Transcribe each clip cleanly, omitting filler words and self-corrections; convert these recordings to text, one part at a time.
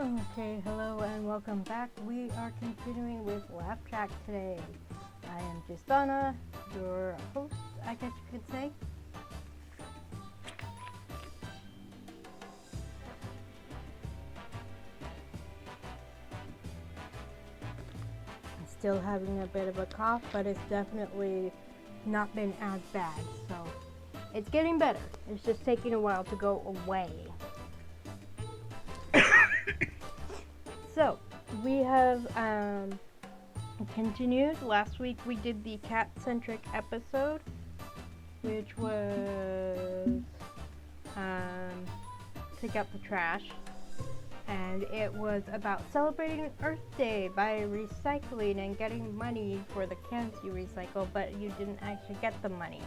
Okay, hello and welcome back. We are continuing with Laugh Track today. I am Justana, your host, I guess you could say. I'm still having a bit of a cough, but it's definitely not been as bad, so it's getting better. It's just taking a while to go away. So, we have continued. Last week we did the cat-centric episode, which was Take Out the Trash. And it was about celebrating Earth Day by recycling and getting money for the cans you recycle, but you didn't actually get the money.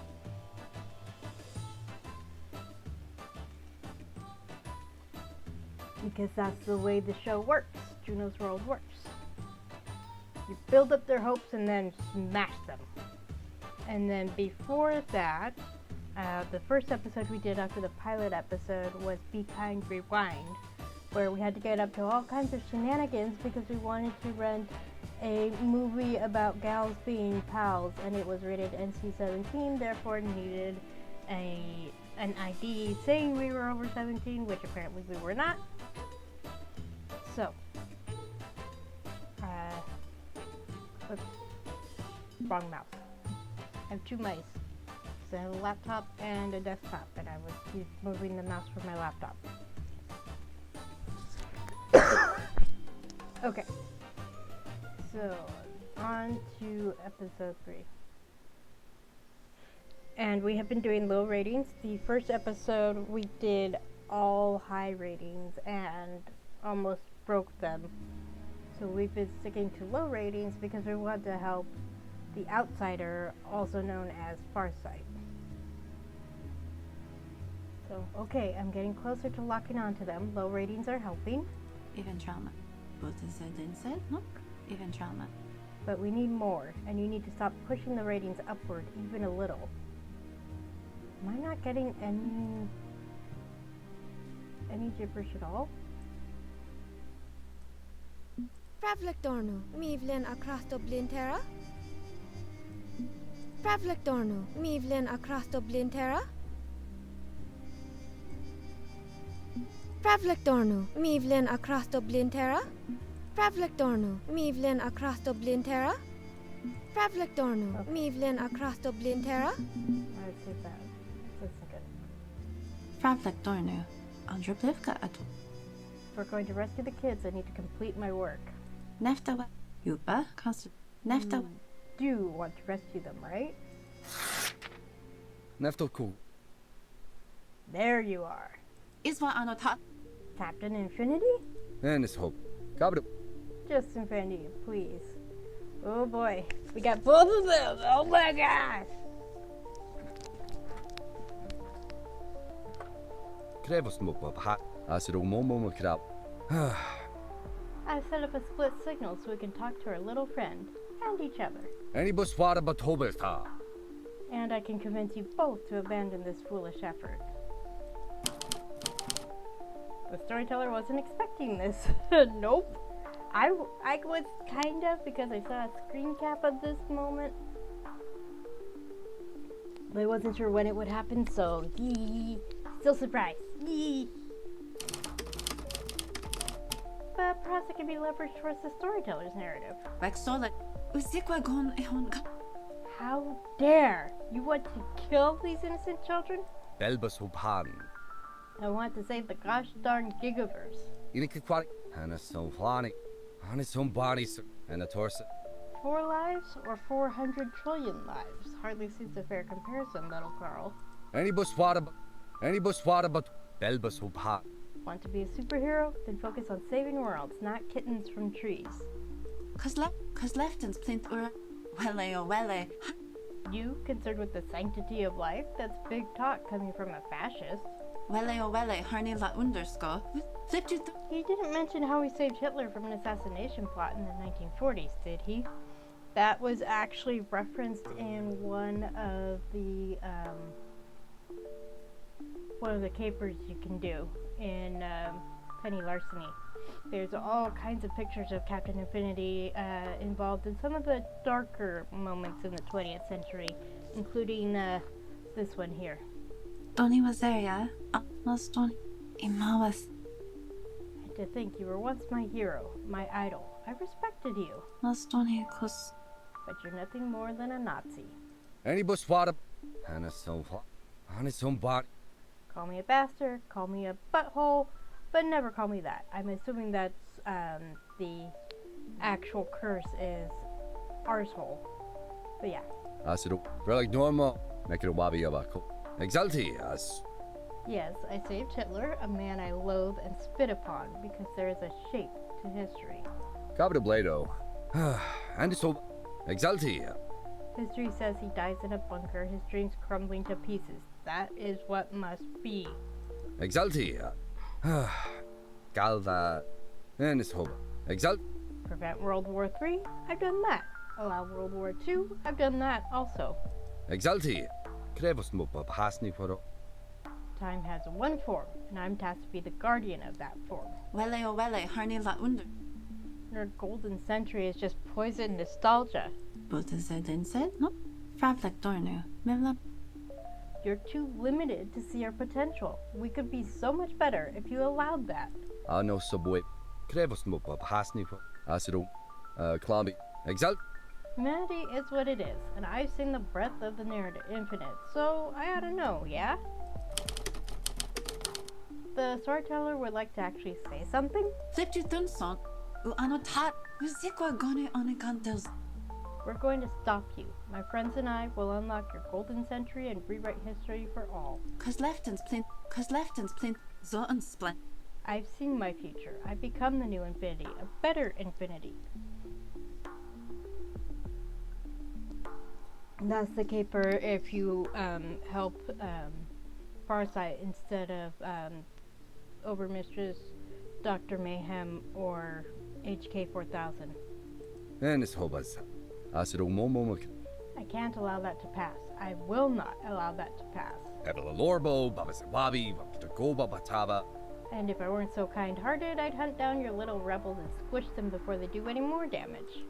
Because that's the way the show works. Juno's World works. You build up their hopes and then smash them. And then before that, the first episode we did after the pilot episode was Be Kind Rewind, where we had to get up to all kinds of shenanigans because we wanted to rent a movie about gals being pals, and it was rated NC-17, therefore needed an ID saying we were over 17, which apparently we were not. So, oops, wrong mouse. I have two mice. So I have a laptop and a desktop, and I was moving the mouse from my laptop. Okay, so on to episode 3. And we have been doing low ratings. The first episode we did all high ratings and almost broke them. So we've been sticking to low ratings because we want to help The Outsider, also known as Farsight. So, okay, I'm getting closer to locking onto them. Low ratings are helping. Even trauma. Both inside and inside? No. Even trauma. But we need more, and you need to stop pushing the ratings upward even a little. Am I not getting any gibberish at all? Pravlectorno, Mivlen across Dublin Terra? Pravlectorno, Mivlen across Dublin Terra? Pravlectorno, Mivlen across Dublin Terra? Pravlectorno, Mivlen across Dublin Terra? Pravlectorno, Mivlen across Dublin Terra? I'd say that. That's good. Pravlectorno. Androplivka at If we're going to rescue the kids, I need to complete my work. Nefta Yupa constant Nefta Do want to rescue them, right? Neftoku. There you are. Iswa Anota Captain Infinity? And it's hope. Kabru. Just Infinity, please. Oh boy. We got both of them! Oh my gosh! Krevos mo pa. Asiro momo krab. I've set up a split signal so we can talk to our little friend and each other. Any bus wada but hoberta. And I can convince you both to abandon this foolish effort. The storyteller wasn't expecting this. Nope. I was kind of, because I saw a screen cap of this moment. But I wasn't sure when it would happen, so yee. Still surprised. Yee. But perhaps it can be leveraged towards the storyteller's narrative. Vexola Usikwa gon ehon How dare you want to kill these innocent children? Belbus hopan. I want to save the gosh darn Gigaverse. Inikikwari. Hana so flani. Hana some bodies. And a torso. 4 lives or 400 trillion lives? Hardly seems a fair comparison, little Carl. Any bus wada but Belbus hopan. Want to be a superhero? Then focus on saving worlds, not kittens from trees. Cause leftens plint ura wele. You, concerned with the sanctity of life? That's big talk coming from a fascist. Wele harni la undersko. Flipped you He didn't mention how he saved Hitler from an assassination plot in the 1940s, did he? That was actually referenced in one of the capers you can do in Penny larceny. There's all kinds of pictures of Captain Infinity involved in some of the darker moments in the 20th century, including this one here. Tony was there, yeah? Lost Tony. Ima was To think you were once my hero, my idol. I respected you, lost Tony cause but you're nothing more than a Nazi. Any buswada. Hannah so flat. On its own body. Call me a bastard, call me a butthole, but never call me that. I'm assuming that's the actual curse is arsehole. But yeah. Asido. Relic normal. Make it a wabi abako. Exalti as. Yes, I saved Hitler, a man I loathe and spit upon, because there is a shape to history. Cabra Blado. And so. Exalti. History says he dies in a bunker, his dreams crumbling to pieces. That is what must be. Exalti. Galva. And it's hoba. Exalt. Prevent World War III? I've done that. Allow World War II? I've done that also. Exalti. Crevos mopa pasni for. Time has one form, and I'm tasked to be the guardian of that form. wele harni la under. Your golden century is just poison nostalgia. Both said and said, no? Fravlek Dornu. Mevla You're too limited to see our potential. We could be so much better if you allowed that. No subway. Crevos mopa pasni for. Asido. Clamby. Exalt. Humanity is what it is, and I've seen the breadth of the narrative infinite, so I ought to know, yeah? The storyteller would like to actually say something? Flipped your thumb song. Anotat. Usikwa gone on a candles. We're going to stop you. My friends and I will unlock your golden century and rewrite history for all. Cause leftens plin. Zo and splint. I've seen my future. I've become the new infinity, a better infinity. That's the caper if you help Farsight instead of Overmistress, Dr. Mayhem, or HK4000. And it's hobas. Asido momo. I can't allow that to pass. I will not allow that to pass. Ebla Lorbo, Babasawabi, Babagoba Batava. And if I weren't so kind-hearted, I'd hunt down your little rebels and squish them before they do any more damage.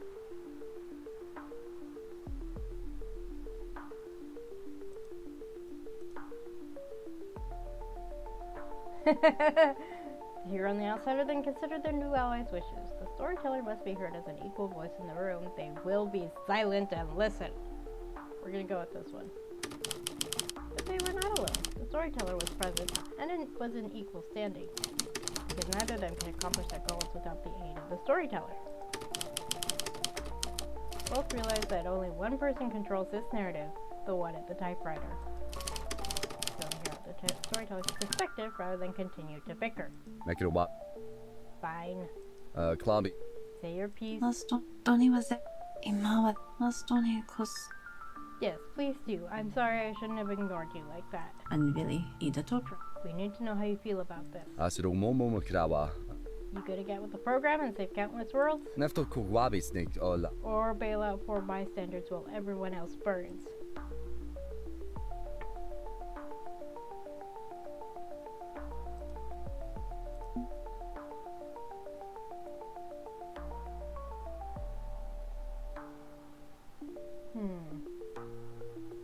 Here on the outsider, then consider their new allies' wishes. The storyteller must be heard as an equal voice in the room. They will be silent and listen. We're gonna go with this one. But they were not alone. The storyteller was present, and it was in equal standing. Because neither of them can accomplish their goals without the aid of the storyteller. Both realize that only one person controls this narrative, the one at the typewriter. So here at the storyteller's perspective rather than continue to bicker. Make it a wap. Fine. Clamby. Say your piece. Lost Tony was there. Ima was lost Tony cause Yes, please do. I'm sorry I shouldn't have ignored you like that. and really Ida Topra. We need to know how you feel about this. Asido momo makrawa. You gonna get with the program and save countless worlds? Nefto kugwabi snake all. Or bail out for bystanders while everyone else burns?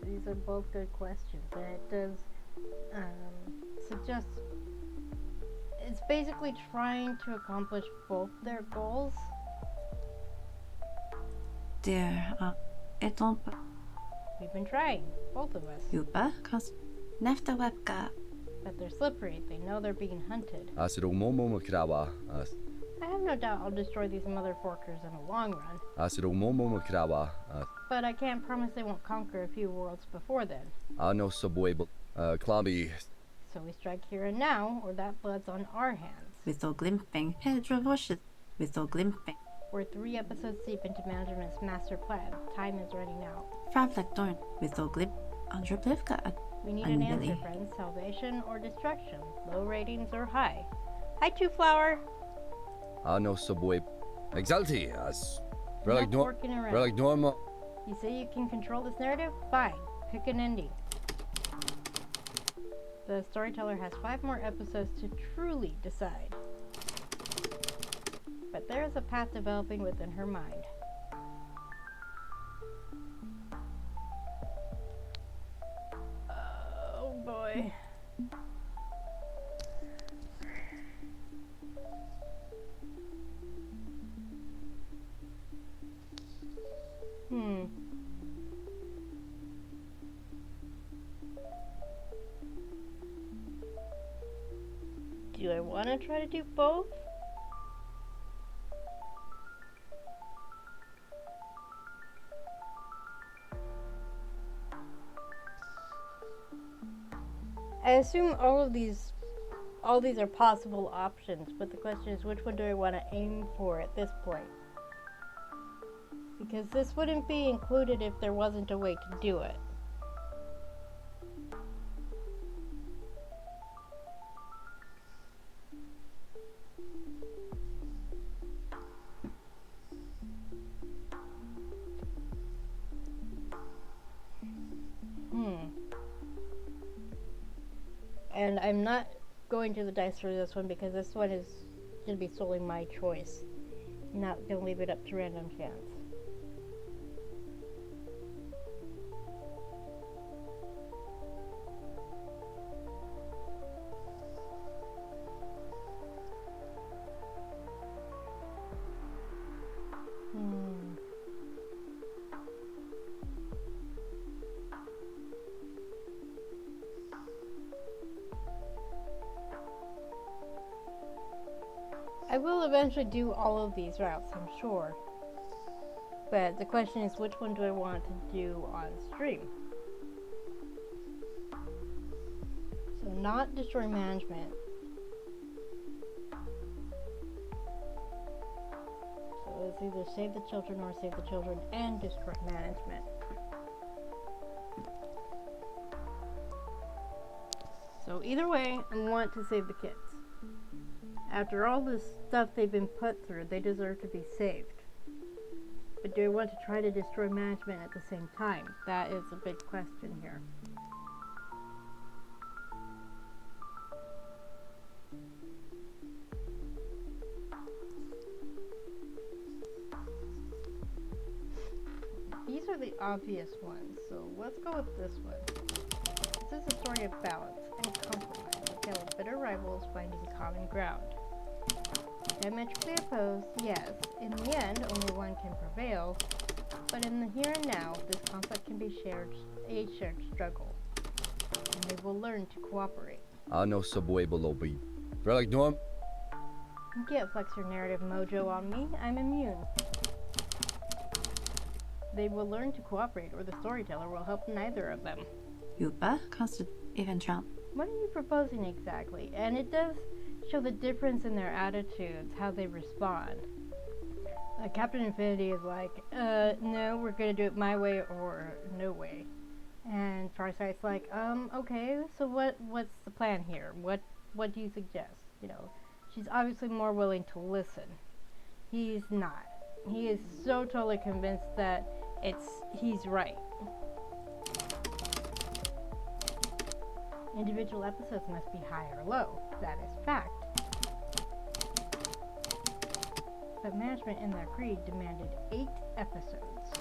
These are both good questions, and it does suggest it's basically trying to accomplish both their goals. Dear, it don't We've been trying, both of us, Yupa cause Nefta webka. but they're slippery. They know they're being hunted. Asido momo makrawa. I have no doubt I'll destroy these motherforkers in the long run, Asido momo makrawa. but I can't promise they won't conquer a few worlds before then. No subway. Clamby. So we strike here and now, or that blood's on our hands. With all glimping. Pedro washes. With all glimping. We're 3 episodes deep into management's master plan. Time is running out. Fravlek Dorn. With all glimp. Andra Plivka. We need I'm an answer, Billy. friends. Salvation or destruction. Low ratings or high. Hi, Two Flower. No subway. Exalti as. Enough working around. Relic normal. You say you can control this narrative? Fine. Pick an ending. The storyteller has 5 more episodes to truly decide. there is a path developing within her mind. Oh boy. Do I want to try to do both? I assume all these are possible options, but the question is which one do I want to aim for at this point? Because this wouldn't be included if there wasn't a way to do it. And I'm not going to the dice for this one because this one is going to be solely my choice. I'm not going to leave it up to random chance. I will eventually do all of these routes, I'm sure. But the question is, which one do I want to do on stream? So not destroy management. So it's either save the children or save the children and destroy management. So either way, I want to save the kids. After all this stuff they've been put through, they deserve to be saved. But do I want to try to destroy management at the same time? That is a big question here. These are the obvious ones, so let's go with this one. This is a story of balance and compromise, a tale of bitter rivals finding common ground. Diametrically opposed, yes. In the end, only one can prevail, but in the here and now, this conflict can be a shared struggle, and they will learn to cooperate. Ano sa buhay below-be. Relic Norm? You can't flex your narrative mojo on me. I'm immune. They will learn to cooperate, or the storyteller will help neither of them. Yupa, constant even Trump. What are you proposing exactly? And it does show the difference in their attitudes, how they respond. Captain Infinity is like, no, we're gonna do it my way or no way. And Farsight's like, okay, so what's the plan here? What do you suggest? You know, she's obviously more willing to listen. He's not. He is so totally convinced that he's right. Individual episodes must be high or low. That is fact. But management in their creed demanded 8 episodes.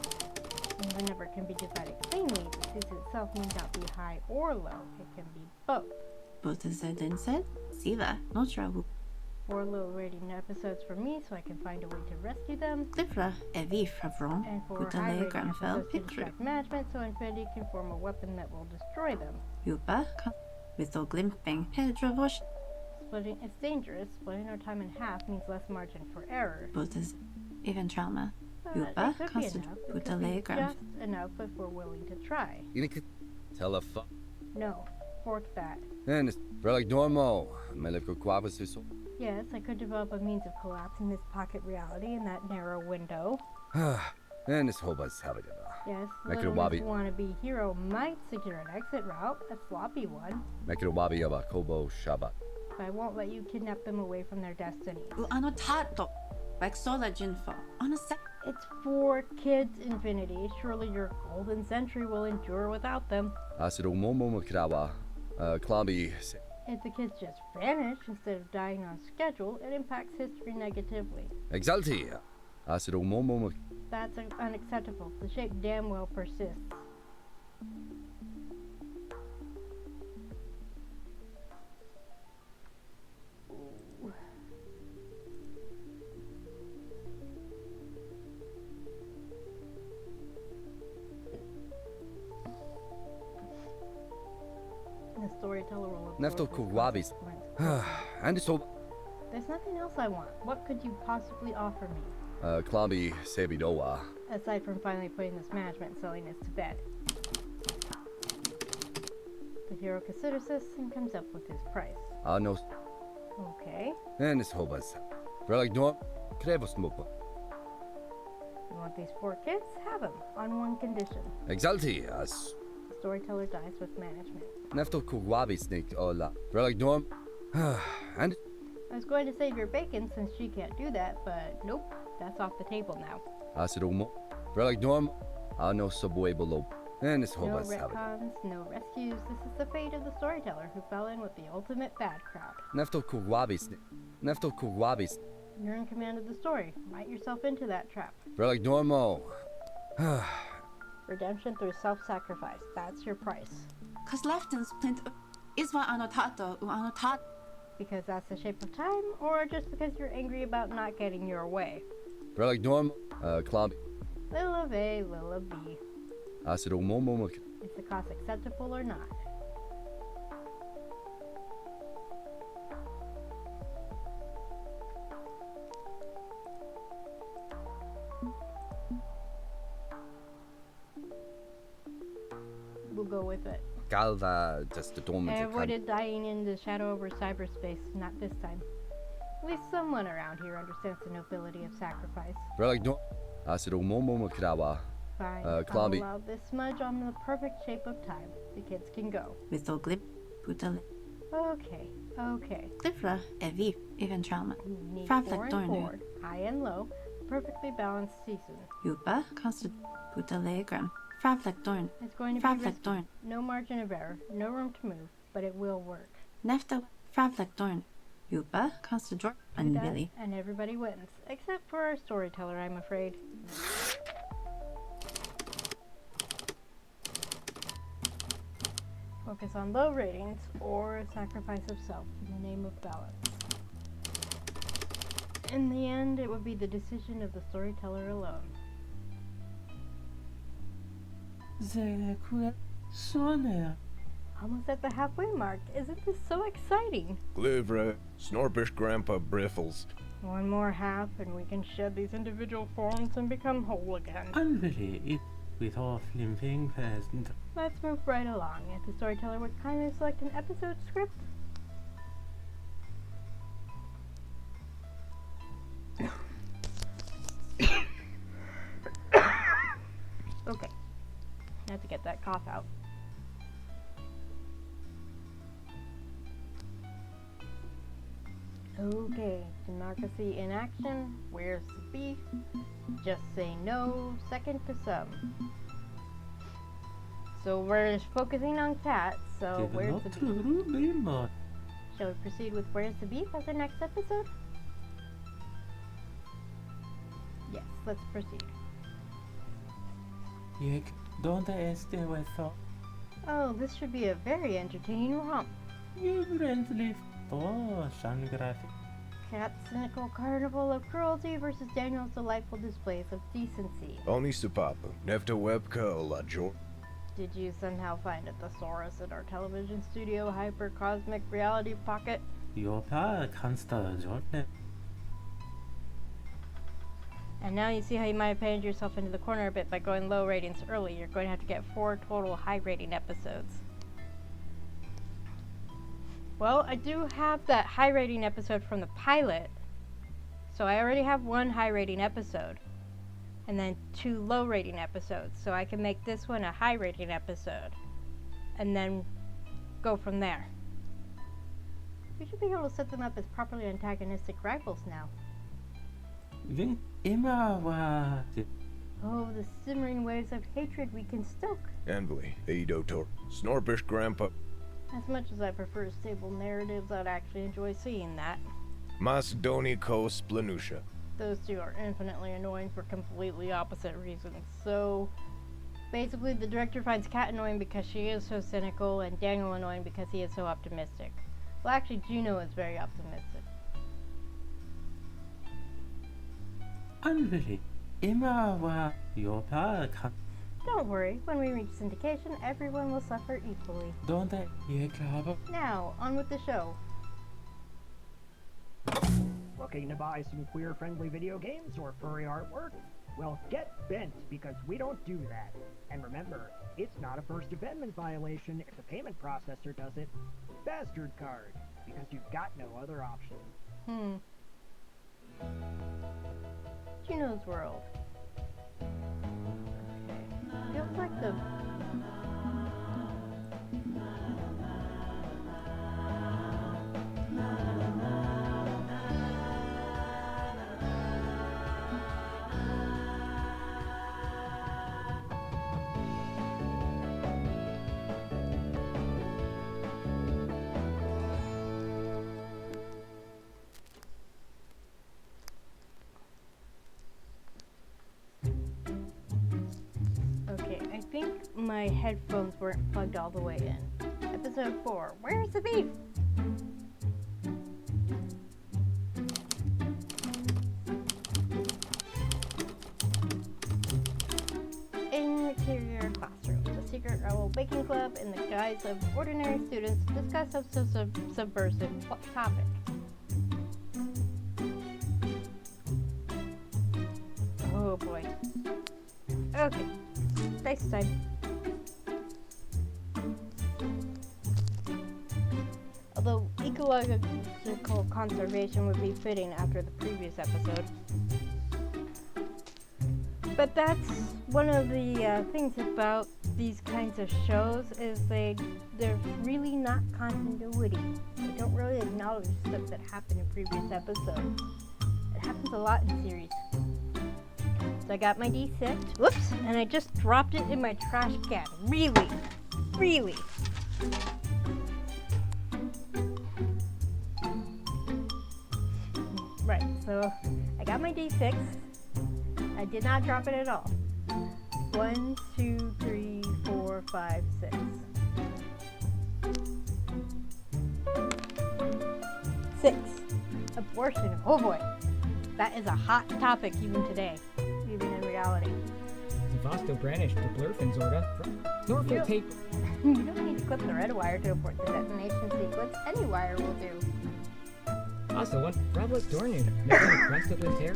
And whenever it can be divided cleanly, the season itself need not be high or low. It can be both. Both is said, Siva, no trouble. 4 low rating episodes for me so I can find a way to rescue them. Cliffra, Evi Favron, And 4 with the high rating Granfell episodes to picture. distract management so Infinity can form a weapon that will destroy them. Yupa, with the glimping Pedro Vosh. It's dangerous. Splitting our time in half means less margin for error. Both is even trauma. But Yupa, it could be constant enough. It with the could be Legram. just enough if we're willing to try. Inik telefa. No, fork that. And it's Relic Normo. Melevko Quavasiso. Yes, I could develop a means of collapsing this pocket reality in that narrow window. And it's Hobas Havadaba. Yes, Make it a little wobby. Miss Wannabe hero might secure an exit route, a sloppy one, Make it a wabi of a Kobo Shabbat. but I won't let you kidnap them away from their destinies. Ano tato. Like Sola Jinfo. On a sec. It's for kids, Infinity. Surely your golden century will endure without them. Asido Momo Makrawa. Klambi. If the kids just vanish instead of dying on schedule, it impacts history negatively. Exalti. Asiro momo. That's unacceptable. The shape damn well persists. Ooh. The storyteller will Nefto absorb Kuwabis. consequences. And so There's nothing else I want. What could you possibly offer me? Klambi Sebidoa. Aside from finally putting this management silliness to bed. The hero considers this and comes up with his price. No. Okay. And it's hobas. Verlag norm. Krevos mopo. You want these 4 kids? Have them, on one condition. Exalti. As The storyteller dies with management. Nefto Kuwabis snicked ola. Verlag norm. And I was going to save your bacon since she can't do that, but nope, that's off the table now. Asiro mo. Verlag norm. No subway below. And it's No hobas. retcons, no rescues. This is the fate of the storyteller who fell in with the ultimate bad crowd. Nefto Kuwabis. Nefto Kuwabis. You're in command of the story. Write yourself into that trap. Verlag normo. Redemption through self-sacrifice. That's your price. Cause Lefton's plint iswa annotato u annotata. Because that's the shape of time, or just because you're angry about not getting your way. Verlag norm. Klambi. Little of A, little of B. Asiro momo. Is the cost acceptable or not? We'll go with it. Galva just the I dormant. avoided dying in the shadow over cyberspace, not this time. At least someone around here understands the nobility of sacrifice. Verlag norm. Asiro momo krawa. Fine, Clomby. I'll allow this smudge on the perfect shape of time. The kids can go. Vithoglip putale. Okay, okay. Glifra evi eventralma. You need Fravlik 4 and Dornu. 4, high and low, perfectly balanced season. Yupa constant putalegram. Fravlik Dorn. It's going to be Fravlik risky. Dorn. No margin of error, no room to move, but it will work. Nefta Fravlik Dorn. Yupa constant Jor Do and that, Billy. and everybody wins, except for our storyteller, I'm afraid. Focus on low ratings or sacrifice of self in the name of balance. In the end, it would be the decision of the storyteller alone. Almost at the halfway mark. Isn't this so exciting? Glivra, Snorpish Grandpa Briffles. One more half and we can shed these individual forms and become whole again. Unbelievable. With all limping fast. Let's move right along. If the storyteller would kindly select an episode script. Okay. I have to get that cough out. Okay, democracy in action. Where's the beef? Just say no. Second to some. So we're just focusing on cats. So where's the beef? Shall we proceed with Where's the Beef as our next episode? Yes, let's proceed. Donde este hueso? Oh, this should be a very entertaining romp. Vibrantly graphic. Cat's cynical carnival of cruelty versus Daniel's delightful displays of decency. Onista Papa, Nefta Webka Ola Jor. Did you somehow find a thesaurus in our television studio hyper-cosmic reality pocket? Yopa kansta jorne. And now you see how you might have painted yourself into the corner a bit by going low ratings early. You're going to have to get 4 total high rating episodes. Well, I do have that high rating episode from the pilot. So I already have 1 high rating episode. And then 2 low rating episodes. So I can make this one a high rating episode. And then go from there. We should be able to set them up as properly antagonistic rivals now. Ving immer wa. Oh, the simmering waves of hatred we can stoke. Anvili, Eido Tor. Snorpish Grandpa. As much as I prefer stable narratives, I'd actually enjoy seeing that. Macedoni ko splanusha. Those two are infinitely annoying for completely opposite reasons. So, basically, the director finds Kat annoying because she is so cynical, and Daniel annoying because he is so optimistic. Well, actually, Juno is very optimistic. Anvili, Emma wa yopa kan Don't worry, when we reach syndication, everyone will suffer equally. donde yeklava. Now, on with the show. Looking to buy some queer-friendly video games or furry artwork? Well, get bent, because we don't do that. And remember, it's not a First Amendment violation if the payment processor does it. Bastard card, because you've got no other option. Juno's World. Okay. Feels like the... Okay, I think my headphones weren't plugged all the way in. Episode 4. Where's the beef? Interior classroom. The secret rebel baking club in the guise of ordinary students discuss a subversive topic. Oh boy. Okay. Dice time. Although ecological conservation would be fitting after the previous episode. But that's one of the things about these kinds of shows is they're really not continuity. They don't really acknowledge stuff that happened in previous episodes. It happens a lot in series. So I got my D6, whoops, and I just dropped it in my trash can. Really. Right, so I got my D6. I did not drop it at all. 1, 2, 3, 4, 5, 6. 6. Abortion. Oh boy. That is a hot topic even today. Even in reality. Vasto Branish to Blurfinzorda. Norfolk tape. You don't need to clip the red wire to abort the detonation sequence. Any wire will do. Also, one Ravlik Dornu. Next to Crest of Linter.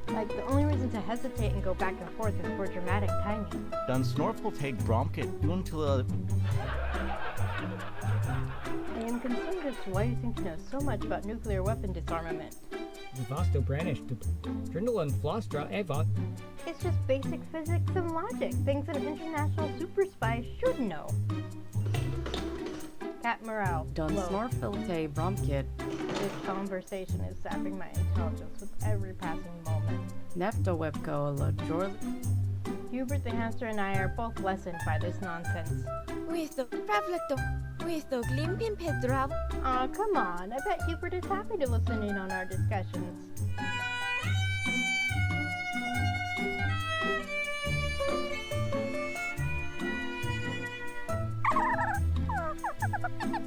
Like, the only reason to hesitate and go back and forth is for dramatic timing. Dan Snorfel take Bromkit until I am concerned as to why you seem to know so much about nuclear weapon disarmament. Vasto Branish to Drindle and Flostra Eva. It's just basic physics and logic, things an international super spy should know. Cat morale. Don low. Snorfilte Bromkit. This conversation is sapping my intelligence with every passing moment. Nefto Webco La Jor. Hubert the hamster and I are both lessened by this nonsense. With the Glimpin Pedrav. Aw, come on. I bet Hubert is happy to listen in on our discussions.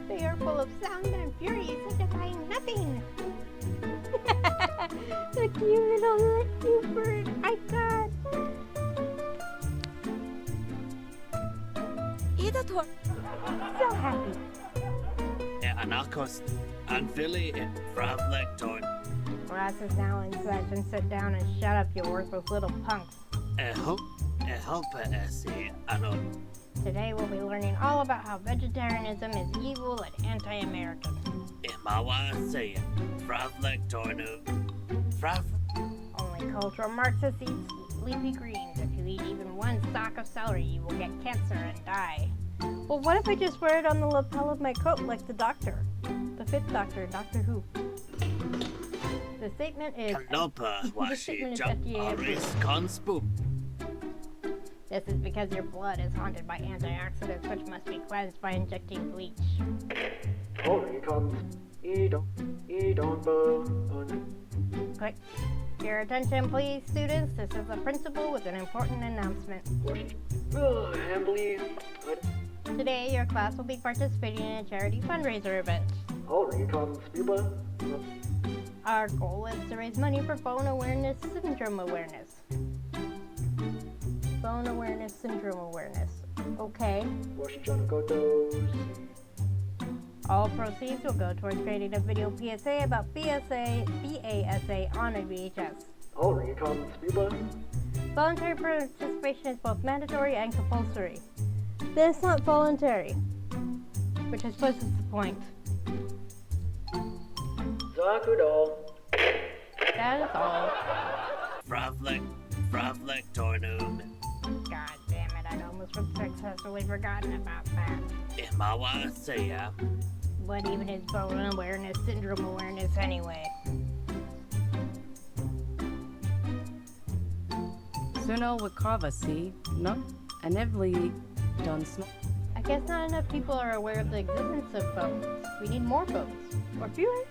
They are full of sound and fury, signifying nothing. The cute little Hubert. I got. Editor. So happy. Anarchos and Philly and Fravlectorn. Ross is now in session. Sit down and shut up, you worthless little punks. Help Essie Anon. Today we'll be learning all about how vegetarianism is evil and anti-American. Imawa say Fravlectornu. Frav. Only cultural Marxists eat leafy greens. If you eat even one stalk of celery, you will get cancer and die. Well, what if I just wear it on the lapel of my coat like the Doctor? The Fifth Doctor in Doctor Who. The statement is... Kalopa The washi statement is jump FDA Aris approved. conspoop. This is because your blood is haunted by antioxidants, which must be cleansed by injecting bleach. Quick, your attention please, students. This is the principal with an important announcement. Today, your class will be participating in a charity fundraiser event. Our goal is to raise money for bone awareness syndrome awareness. Bone awareness syndrome awareness. Okay. All proceeds will go towards creating a video PSA about BASA on a VHS. Voluntary participation is both mandatory and compulsory. That's not voluntary, which I suppose is the point. That is all. Fravlik Tornum. God damn it, I'd almost successfully forgotten about that. Imawasaya. What even is bone awareness syndrome awareness anyway? Suno Wikravasi, no? Anevli Dunsno. I guess not enough people are aware of the existence of bones. We need more bones. Or fewer.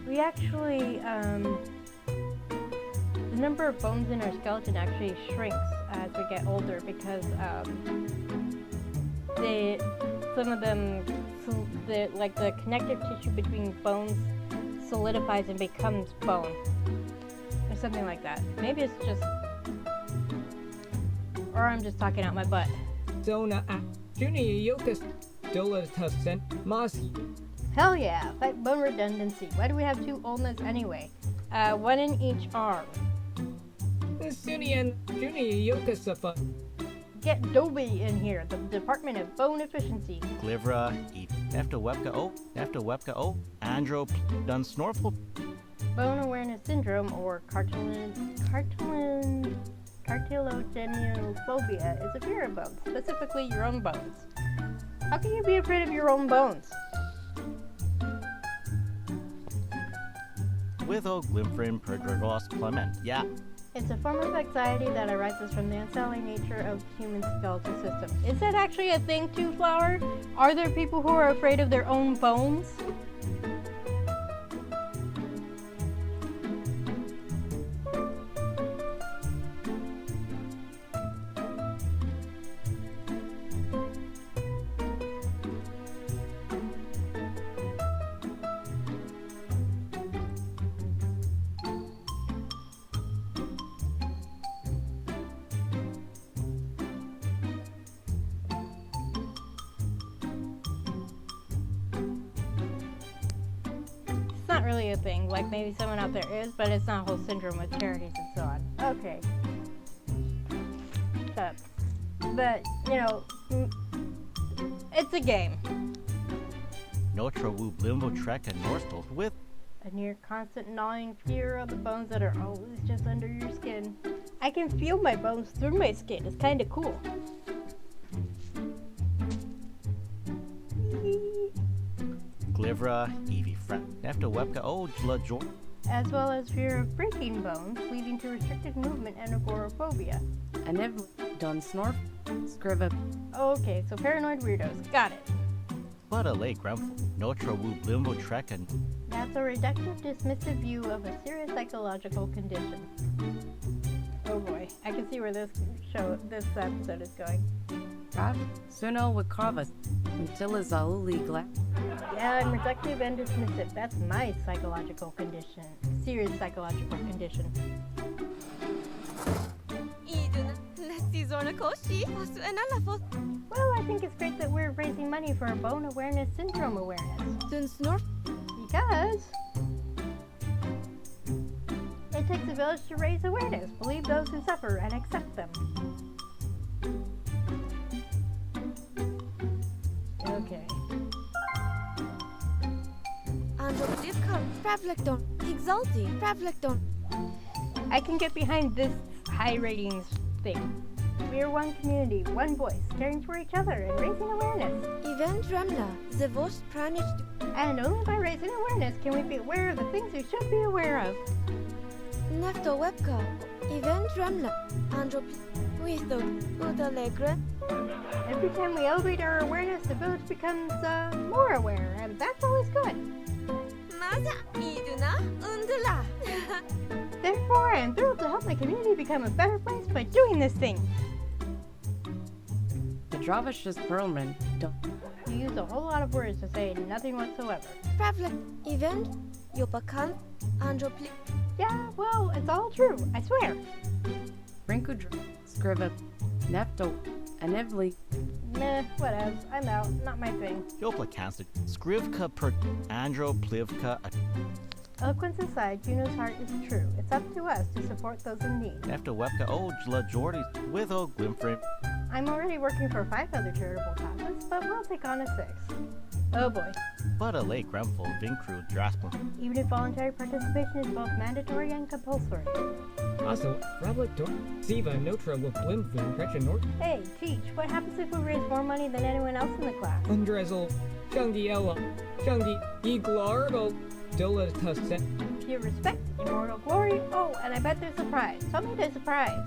We actually, the number of bones in our skeleton actually shrinks as we get older because some of them, the connective tissue between bones solidifies and becomes bone, or something like that. Maybe it's just, or I'm just talking out my butt. Zona Junior Yokas Dola Tussen Mas. Hell yeah! Fight bone redundancy. Why do we have two ulnas anyway? One in each arm. Sunian Junior Yokas Get Dobie in here, the Department of Bone Efficiency. Glivra, after Webka O, Andro, done Snorful. Bone awareness syndrome, or cartilogynophobia, is a fear of bones, specifically your own bones. How can you be afraid of your own bones? With O Glimfrin Perdragos Clement, yeah. It's a form of anxiety that arises from the unsettling nature of the human skeletal system. Is that actually a thing too, Flower? Are there people who are afraid of their own bones? Not really a thing, like maybe someone out there is, but it's not a whole syndrome with charities and so on. Okay. Shut up. But, you know, it's a game. Notra Wu Blimbo Trek and Northbolt with A near constant gnawing fear of the bones that are always just under your skin. I can feel my bones through my skin. It's kind of cool. Glivra, Evie after Webka O, Joy. As well as fear of breaking bones, leading to restricted movement and agoraphobia. Anevli Dunsnorf, Scriva. Okay, so paranoid weirdos. Got it. But a late Grumful, Notra Wu Blimbo Trek and That's a reductive, dismissive view of a serious psychological condition. Oh boy, I can see where this episode is going. Suno Wikravas, Untilizaluli Glad. Yeah, I'm reductive and dismissive. That's my psychological condition. Serious psychological condition. Well, I think it's great that we're raising money for a bone awareness syndrome awareness. Because it takes a village to raise awareness, believe those who suffer, and accept them. Okay. I can get behind this high ratings thing. We are one community, one voice, caring for each other and raising awareness. And only by raising awareness can we be aware of the things we should be aware of. with the Udalegre. Every time we elevate our awareness, the village becomes more aware, and that's always good. 맞아, 이두나, 운들라. Therefore, I am thrilled to help my community become a better place by doing this thing. Pedravicious Perlman. You use a whole lot of words to say nothing whatsoever. Pravlik event, Yopakan, Andropli. Yeah, well, it's all true, I swear. Rinku Scriva. Nepto. Anevli. Meh, whatevs. I'm out. Not my thing. Jopla cancer. Skrivka per Andro Plivka. Eloquence aside, Juno's heart is true. It's up to us to support those in need. After Webka Jla Jordy with O Gwimfrim. I'm already working for 5 other charitable causes, but we'll take on a 6th. Oh boy. But a late Gremful, Vincru, Draspel. Even if voluntary participation is both mandatory and compulsory. Also, Ravlik Dorn, Siva, Notra, with Blimfoon, Gretchen Nort, Hey, Teach, what happens if we raise more money than anyone else in the class? Undrezel, Shungi Ella, Shungi Iglargo, Dola Tusset. Pure respect, immortal glory. Oh, and I bet there's a prize. Tell me there's a prize.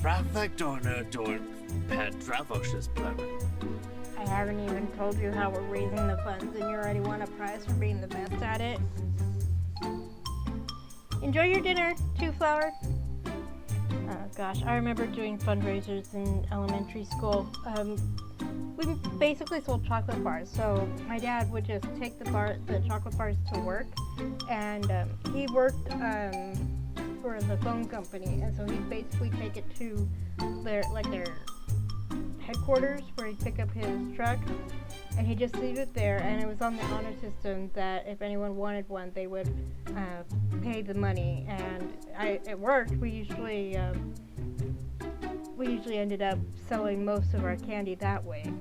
Ravlik Dornu Dorn Pedravocious Plumber. I haven't even told you how we're raising the funds, and you already want a prize for being the best at it. Enjoy your dinner, Two Flower. Oh gosh, I remember doing fundraisers in elementary school. We basically sold chocolate bars, so my dad would just take the chocolate bars to work, and he worked for the phone company, and so he'd basically take it to their headquarters where he'd pick up his truck, and he'd just leave it there, and it was on the honor system that if anyone wanted one, they would pay the money, and it worked. We usually ended up selling most of our candy that way.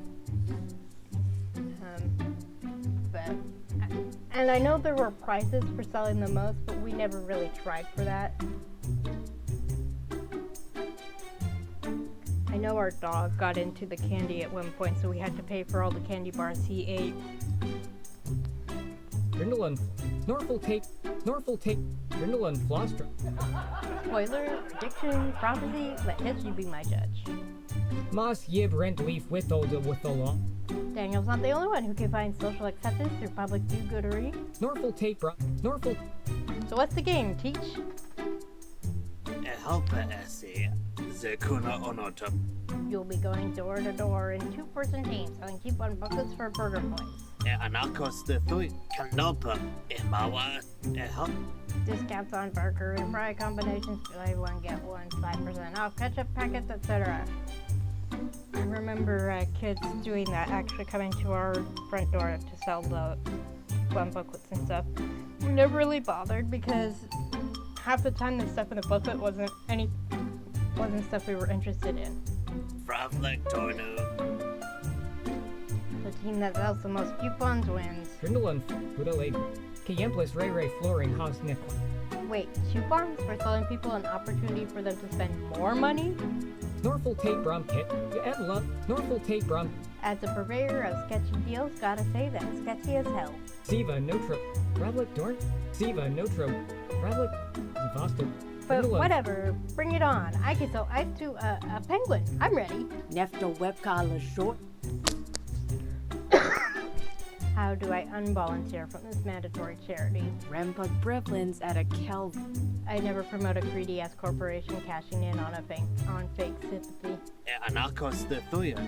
And I know there were prizes for selling the most, but we never really tried for that. I know our dog got into the candy at one point, so we had to pay for all the candy bars he ate. Brindle Norfolk Tape, Brindle and Flostra. Spoiler, prediction, prophecy, let history be my judge. Moss Yib Rent Leaf with Law. Daniel's not the only one who can find social acceptance through public do-goodery. Norfolk Tape, Norfolk. So what's the game, Teach? Helpa Essie, Zekuna Onota. You'll be going door to door in 2-person teams selling cheap-on buckets for burger points. Anakos the Thui, Kanopa, Emawa, Help. Discounts on burger and fry combinations, buy one, get one, 5% off, ketchup packets, etc. I remember kids doing that, actually coming to our front door to sell the fun booklets and stuff. We never really bothered because half the time the stuff in the booklet wasn't stuff we were interested in. Ravlik Dornu. The team that sells the most coupons wins. Brindle and Budaleg. Kayemplis Ray Ray Flooring Haas Nickel. Wait, coupons for selling people an opportunity for them to spend more money? Norfolk Tape Brom Kit. Edla. Norfolk Tape Brom. As a purveyor of sketchy deals, gotta say that's sketchy as hell. Siva Notro. Ravlik Dorn. Siva Notro. Ravlik Zivasta. But whatever, bring it on. I can sell ice to a penguin. I'm ready. Nefto Webka La Short. How do I unvolunteer from this mandatory charity? Rampug Brevlins at a Kelv. I never promote a greedy ass corporation cashing in on fake sympathy. Anakos the Thuya.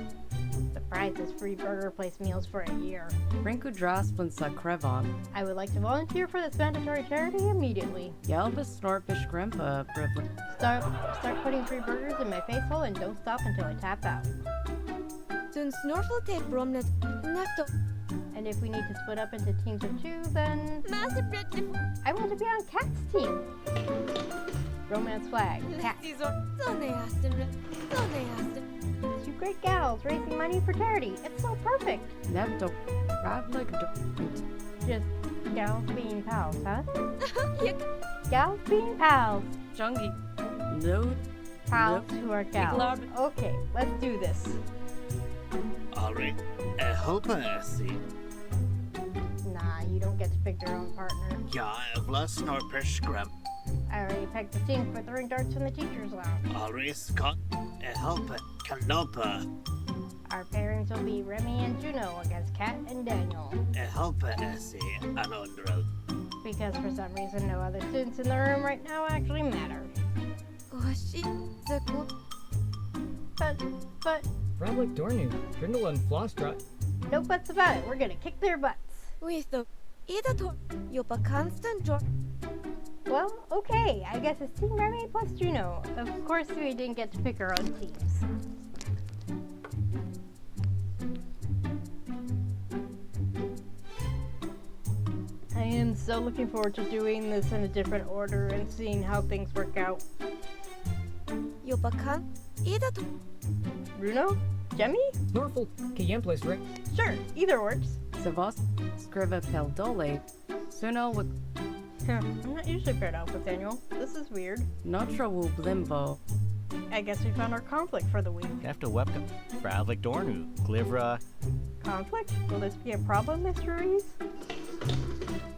The prize is free burger place meals for a year. Rinku Draspin Krevon. I would like to volunteer for this mandatory charity immediately. Yelbus Snorpish Grandpa Brevlin. Start putting free burgers in my face hole and don't stop until I tap out. Soon Snorfel tape Bromnet Nefto. And if we need to split up into teams of 2, then I want to be on Cat's team. Romance flag, Cat. 2 great gals raising money for charity. It's so perfect. Nepto Ravlik Just gals being pals, huh? Gals being pals. Jungi. No. Pals who are gals. Okay, let's do this. Alright, Helpa Essie. Nah, you don't get to pick your own partner. Ja, Vlas Norpish Grump. I already picked the team for throwing darts in the teacher's lounge. Alright, Scott. Helpa Canopa. Our pairings will be Remy and Juno against Kat and Daniel. Helpa Essie Anondro. Because for some reason no other students in the room right now actually matter. Goshi, Zeku. But, Fravlik Dornu, Trindle and Flostra. no buts about it. We're gonna kick their butts. With the Ida to Yopa constant joy. Well, okay. I guess it's Team Remy plus Juno. Of course, we didn't get to pick our own teams. I am so looking forward to doing this in a different order and seeing how things work out. Yopa kan Ida to Bruno? Jemmy? Snorful, Kayemplis, Rick. Sure, either works. Savos scriva peldole. Suno with I'm not usually paired off with Daniel. This is weird. Notra wu blimbo. I guess we found our conflict for the week. After Webka, Fravlik Dornu, Glivra. Conflict? Will this be a problem, Mr. Reese?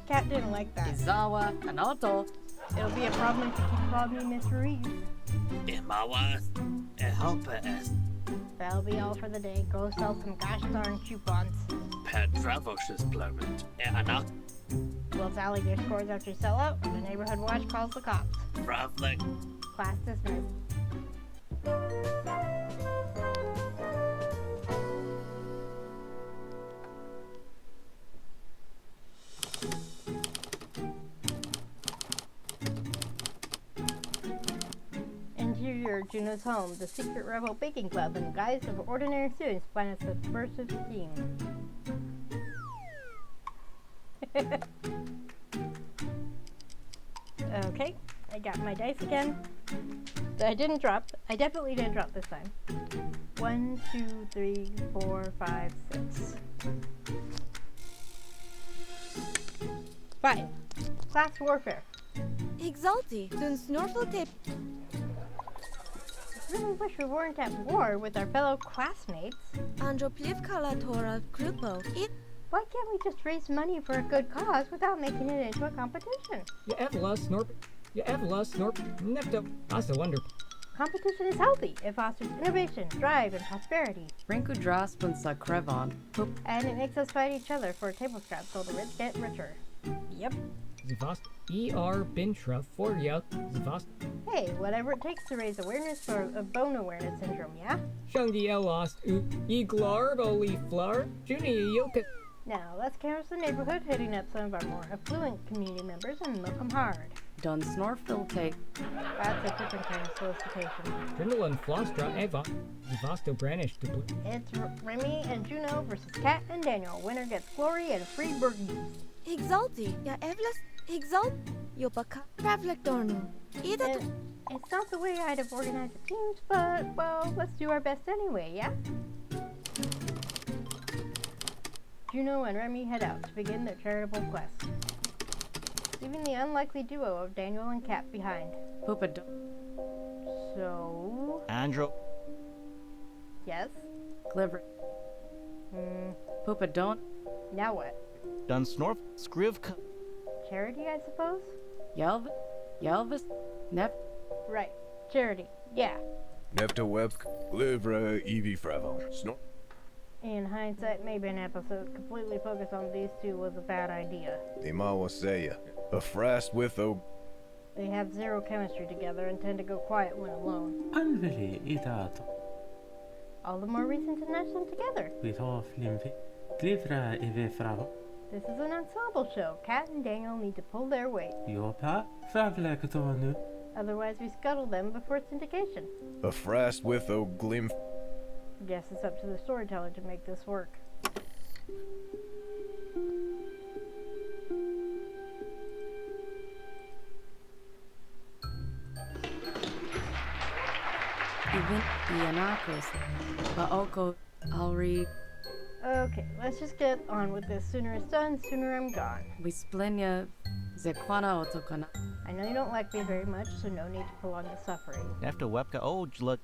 Cat didn't like that. Izawa Anoto. It'll be a problem if you keep calling me Mr. Reese. Imawas. Helpa Es. That'll be all for the day. Go sell some gosh darn coupons. Pedravos's Plummet. Anak. We'll tally your scores after you sell out, and the neighborhood watch calls the cops. Fravlik. Class dismissed. Interior Juno's home, the secret rebel baking club, in the guise of ordinary students, plan a subversive scheme. Okay, I got my dice again. That I didn't drop. I definitely didn't drop this time. 1, 2, 3, 4, 5, 6. 5. Class warfare. Exalti, dun snorfel tape. I really wish we weren't at war with our fellow classmates. Andro plivkala tora grupo. It Why can't we just raise money for a good cause without making it into a competition? Ya Evla, Snorp. Ya Evla, Snorp. Nepto. Asa Wonder. Competition is healthy. It fosters innovation, drive, and prosperity. Rinku draspun sa Krevon. And it makes us fight each other for table scraps so the rich get richer. Yep. Zivast. E.R. Bintra. Foria. Zivast. Hey, whatever it takes to raise awareness for bone awareness syndrome, yeah? Shungi Elost. Eglar. Oli Flar. Juni Yoka. Now, let's canvass the neighborhood, hitting up some of our more affluent community members and milk 'em hard. Dun snorfil take. That's a different kind of solicitation. Trindle and Flostra. Eva. Zivasto Branish. To It's Remy and Juno versus Kat and Daniel. Winner gets glory and free burgers. Exalti, ya Evlas Exalt Yopa ka Fravlik Dornu. Ida to It's not the way I'd have organized the teams, but, well, let's do our best anyway, yeah? Juno and Remy head out to begin their charitable quest, leaving the unlikely duo of Daniel and Kat behind. Poopa do. So, Andro. yes? Glivra. Poopa don't. Now what? Dun Snorf. Scrivka. Charity, I suppose? Yelvis. Nep. Right. Charity. Yeah. Nefta Web. Glivra Evie Fravo. Snor. In hindsight, maybe an episode completely focused on these two was a bad idea. Imawaseya. A frast with o. They have zero chemistry together and tend to go quiet when alone. Anveli Idato. All the more reason to nudge them together. Withoff Limvi. Glivra Eve Fravo. This is an ensemble show. Kat and Daniel need to pull their weight. Yopa. Fravlik Dornu. Otherwise, we scuttle them before syndication. A frast with o glim. Guess it's up to the storyteller to make this work. Even Ianakos. Baoko. Alri. Okay, let's just get on with this. Sooner it's done, sooner I'm gone. Wisplenia. Zekwana otokana. I know you don't like me very much, so no need to prolong the suffering. After Webka. Oh, Jlut.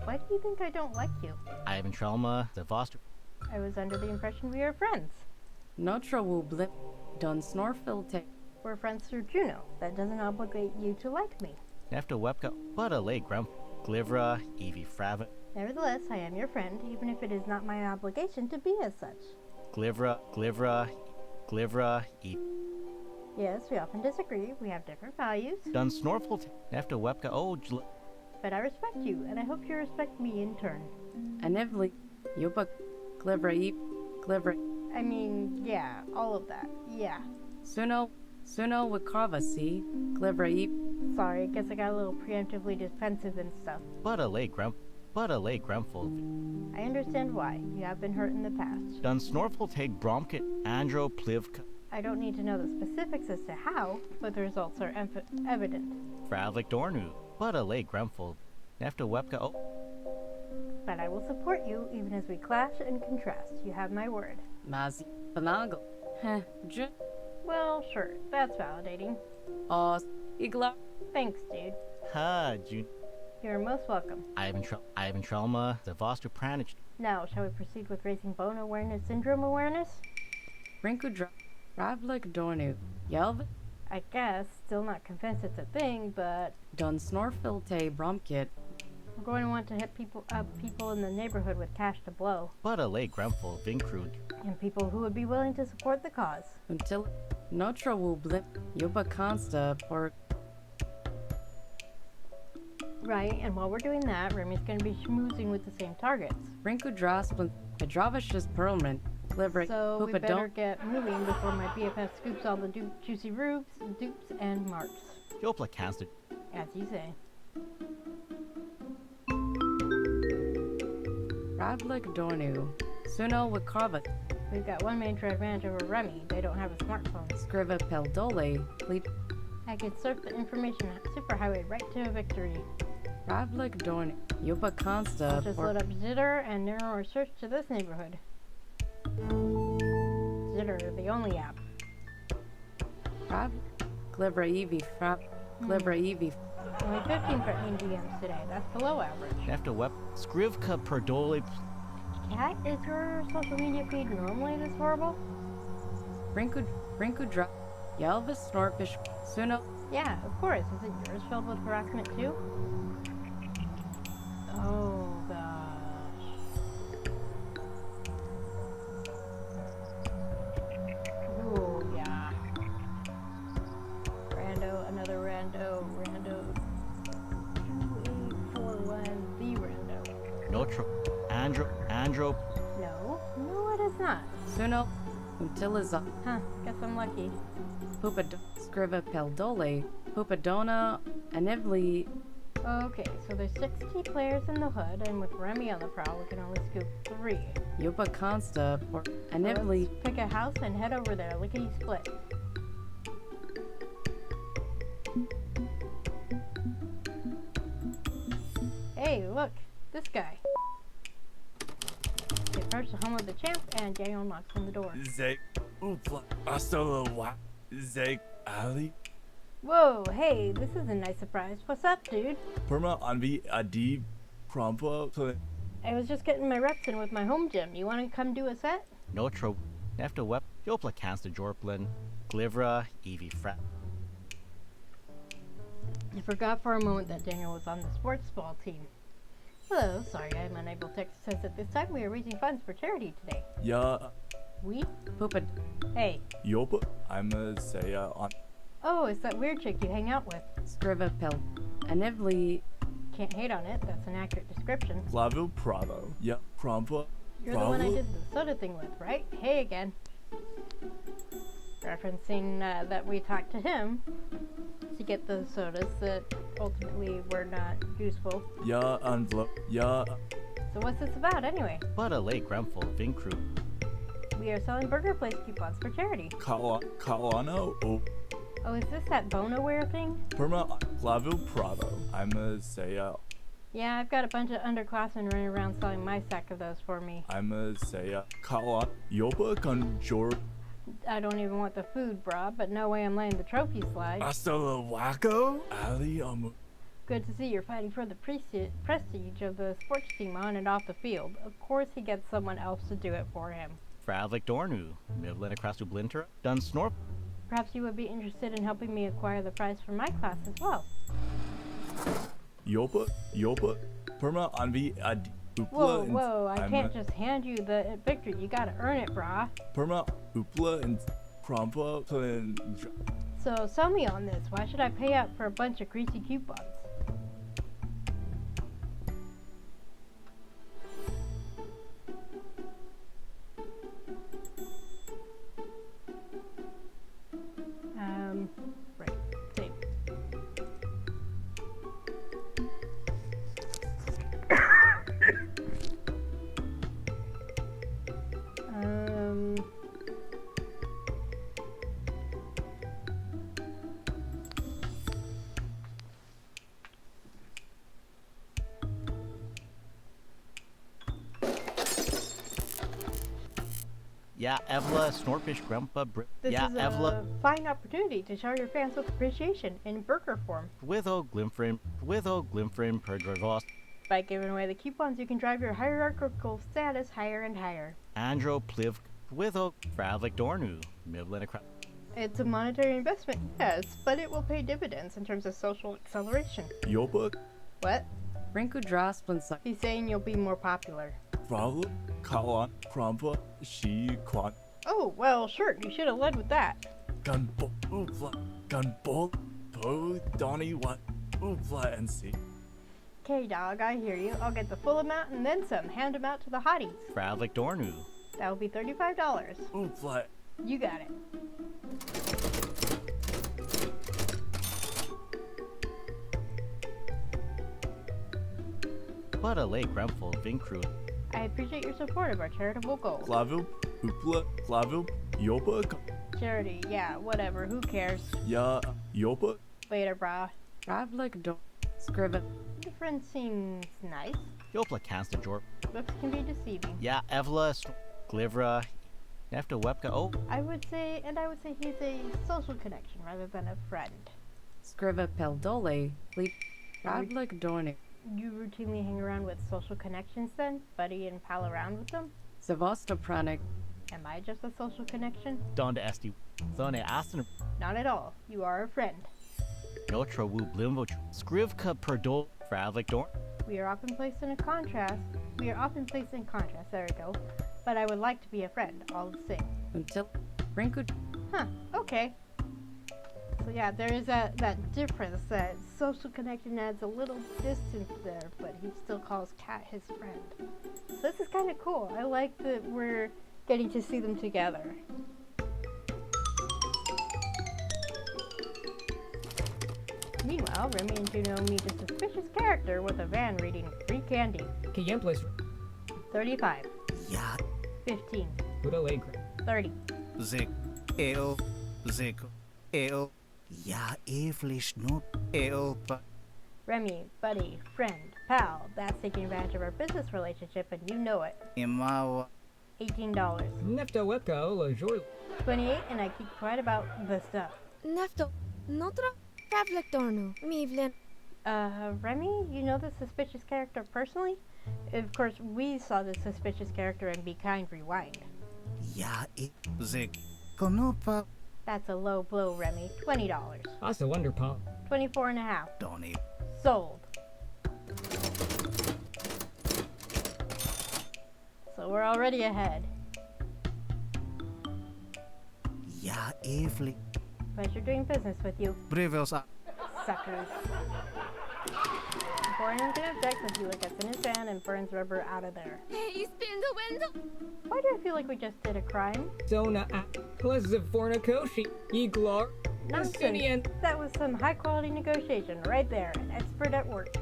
Why do you think I don't like you? Ivan Trauma. Zivasto. I was under the impression we were friends. Notra wu blim. Dun snorfil take. We're friends through Juno. That doesn't obligate you to like me. After Webka. What a late grump. Glivra, Evie Fraven, Nevertheless, I am your friend, even if it is not my obligation to be as such. Glivra, Evie. Yes, we often disagree. We have different values. Dun Snorfel, after Webka, But I respect you, and I hope you respect me in turn. Anivli, Yuba, Glivra Eve, Glivra, I mean, yeah, all of that. Yeah. Suno Wikrava, see? Glivra Eve. Sorry, guess I got a little preemptively defensive and stuff. But a lay Gremful. I understand why. You have been hurt in the past. Dun Snorfel take Bromkit, Andro Plivka, I don't need to know the specifics as to how, but the results are evident. Fravlik Dornu, but a lay Gremful, after Webka, But I will support you even as we clash and contrast. You have my word. Mazi, Panago. Heh, J. Well, sure. That's validating. Igla. Thanks, dude. Ha, June. You're most welcome. Ivan Trelma, the Voster Pranich. Now, shall we proceed with raising bone awareness, syndrome awareness? Rinkudra, Ravlik Dornu, Yelv, I guess. Still not convinced it's a thing, but Dun Snorfilte Bromkit, we're going to want to hit people in the neighborhood with cash to blow. But a lay Gremful, Vinkrud. And people who would be willing to support the cause. until Notra will blip Yuba Consta or Right, and while we're doing that, Remy's going to be schmoozing with the same targets. Rinkudra Pedravish's Perlman, Glivra, So we better get moving before my BFF scoops all the juicy rubes, dupes, and marks. Jopla casted. As you say. Ravlik Dornu, Suno Wikrava, We've got one major advantage over Remy. They don't have a smartphone. Skriva Peldole, Leap, I could surf the information superhighway right to victory. Ravlik Dornu, Yuba Consta Just or load up Zitter and narrow our search to this neighborhood. Zitter, the only app. Rav, Glivra Evie, Glivra Evie, Only 15 threatening DMs today. That's below average. After Skrivka Perdole. Cat, is your social media feed normally this horrible? Rinkudra, Yelvis Snorfish, Suno, Yeah, of course. Isn't yours filled with harassment too? Oh gosh. Oh yeah. Rando, another Rando, 2841, the Rando. Notra, Andro. No, it is not. Suno, Utiliza, Huh, guess I'm lucky. Pupad, Skriva Peldole, Pupadona, Anivli, Okay, so there's 60 players in the hood, and with Remy on the prowl, we can only scoop 3. Yuba Consta, or So Anivli, let's pick a house and head over there, lickety split. Hey, look, this guy. They approach the home of the champ, and Daniel knocks on the door. Zek, Oopla, Asolo, what? Zek, Ali? Whoa, hey, this is a nice surprise. What's up, dude? Perma, Anvi, Adi, Prompa, I was just getting my reps in with my home gym. You want to come do a set? Notra, after Jopla casted Jorplin, Glivra, Evie Frat. I forgot for a moment that Daniel was on the sports ball team. Hello, sorry I'm unable to exercise at this time. We are raising funds for charity today. Ya, We? Pupad, Hey. Yopa, I'm a say, on. Oh, it's that weird chick you hang out with. Skriva Pel, Anivli, Can't hate on it. That's an accurate description. Flavio Prado. Ya, Prompa. You're the one I did the soda thing with, right? Hey again. Referencing that we talked to him to get those sodas that ultimately were not useful. Ya, envelope. Ya, So what's this about anyway? But a lay Gremful, Vinkrud. We are selling Burger Place coupons for charity. Kalano, oh. Oh, is this that Bonaware thing? Perma, Flavio Prado. I'm a say, Yeah, I've got a bunch of underclassmen running around selling my sack of those for me. I'm a say, Kalan, Yopa, Conjor. I don't even want the food, brah, but no way I'm letting the trophy slide. Asolo, Wacko, Ali, Good to see you're fighting for the prestige of the sports team on and off the field. Of course he gets someone else to do it for him. Fravlik Dornu, Mivlin across to Blinter, Dun Snorp. Perhaps you would be interested in helping me acquire the prize for my class as well. Yopa, Perma Anvi Ad Whoa, Upla whoa, I can't just hand you the victory. You gotta earn it, brah. Perma Upla and Krompa Plan. So sell me on this. Why should I pay out for a bunch of greasy coupons? Right, same. Yeah, Evla, Snortfish, Grandpa, This yeah, is Evla, a fine opportunity to show your fans with appreciation in burger form. Witho, Glimfrim, Perdrevos, By giving away the coupons, you can drive your hierarchical status higher and higher. Andro, Pliv, Witho, Fravlik, Dornu, Mivlin, It's a monetary investment, yes, but it will pay dividends in terms of social acceleration. Yopa, What? Rinku Drasplin suck. He's saying you'll be more popular. Frava, Kalan, Krompa, Shi, Quan, Oh, well, sure, you should have led with that. Gunbo, Upla, Gunbo, Po, Donnie, what, Upla, and C. Okay, dog, I hear you. I'll get the full amount and then some. Hand them out to the hotties. Fravlik, Dornu, That will be $35. Upla, You got it. Buddha, Grumful, Vincru, I appreciate your support of our charitable goals. Clavil, Upla, Clavil, Yopa, Charity, yeah, whatever, who cares? Ya, Yopa, Later, brah. Fravlik Dornu. Scriven. Your friend seems nice. Yopla, Cansta, Jorp, Looks can be deceiving. yeah, Evla, Glivra, Nefta, Webka, oh, I would say he's a social connection rather than a friend. Scriva Peldole. Leap. Fravlik Dornu. You routinely hang around with social connections then? Buddy and pal around with them? Zavostopranik. Am I just a social connection? Donda Esti, Thone Aston, Not at all. You are a friend. Yotra, Wu, Blimvo, Scrivka, Perdol, Fravlik, Dorn, We are often placed in contrast, there we go. But I would like to be a friend, all the same. Until Rinku. Huh, okay. So yeah, there is that difference, that social connection adds a little distance there, but he still calls Cat his friend. So this is kind of cool. I like that we're getting to see them together. Meanwhile, Remy and Juno meet a suspicious character with a van reading free candy. Kiyemplis. 35. Ya, 15. Buddha Alegre. 30. Zik, eo, zik, eo, ja, evlish no, eo, pa. Remy, buddy, friend, pal, that's taking advantage of our business relationship and you know it. Imawa, $18. Nefta Webka Ola Jor. 28, and I keep quiet about the stuff. Nefto, Notra, Fravlik Dornu, Mivlin. Remy, you know this suspicious character personally? Of course, we saw this suspicious character in Be Kind Rewind. ja, zik, konopa, That's a low blow, Remy. $20. Asa Wonder Pop. 24 and a half. Donnie, Sold. So we're already ahead. ja, evli, Pleasure doing business with you, brevels, suckers. Before anyone can object, the dealer gets in his van and burns rubber out of there. Hey, spin the window. Why do I feel like we just did a crime? Zona Pleasant Fornakoshi. Iglor. Nonsense. That was some high quality negotiation right there. An expert at work.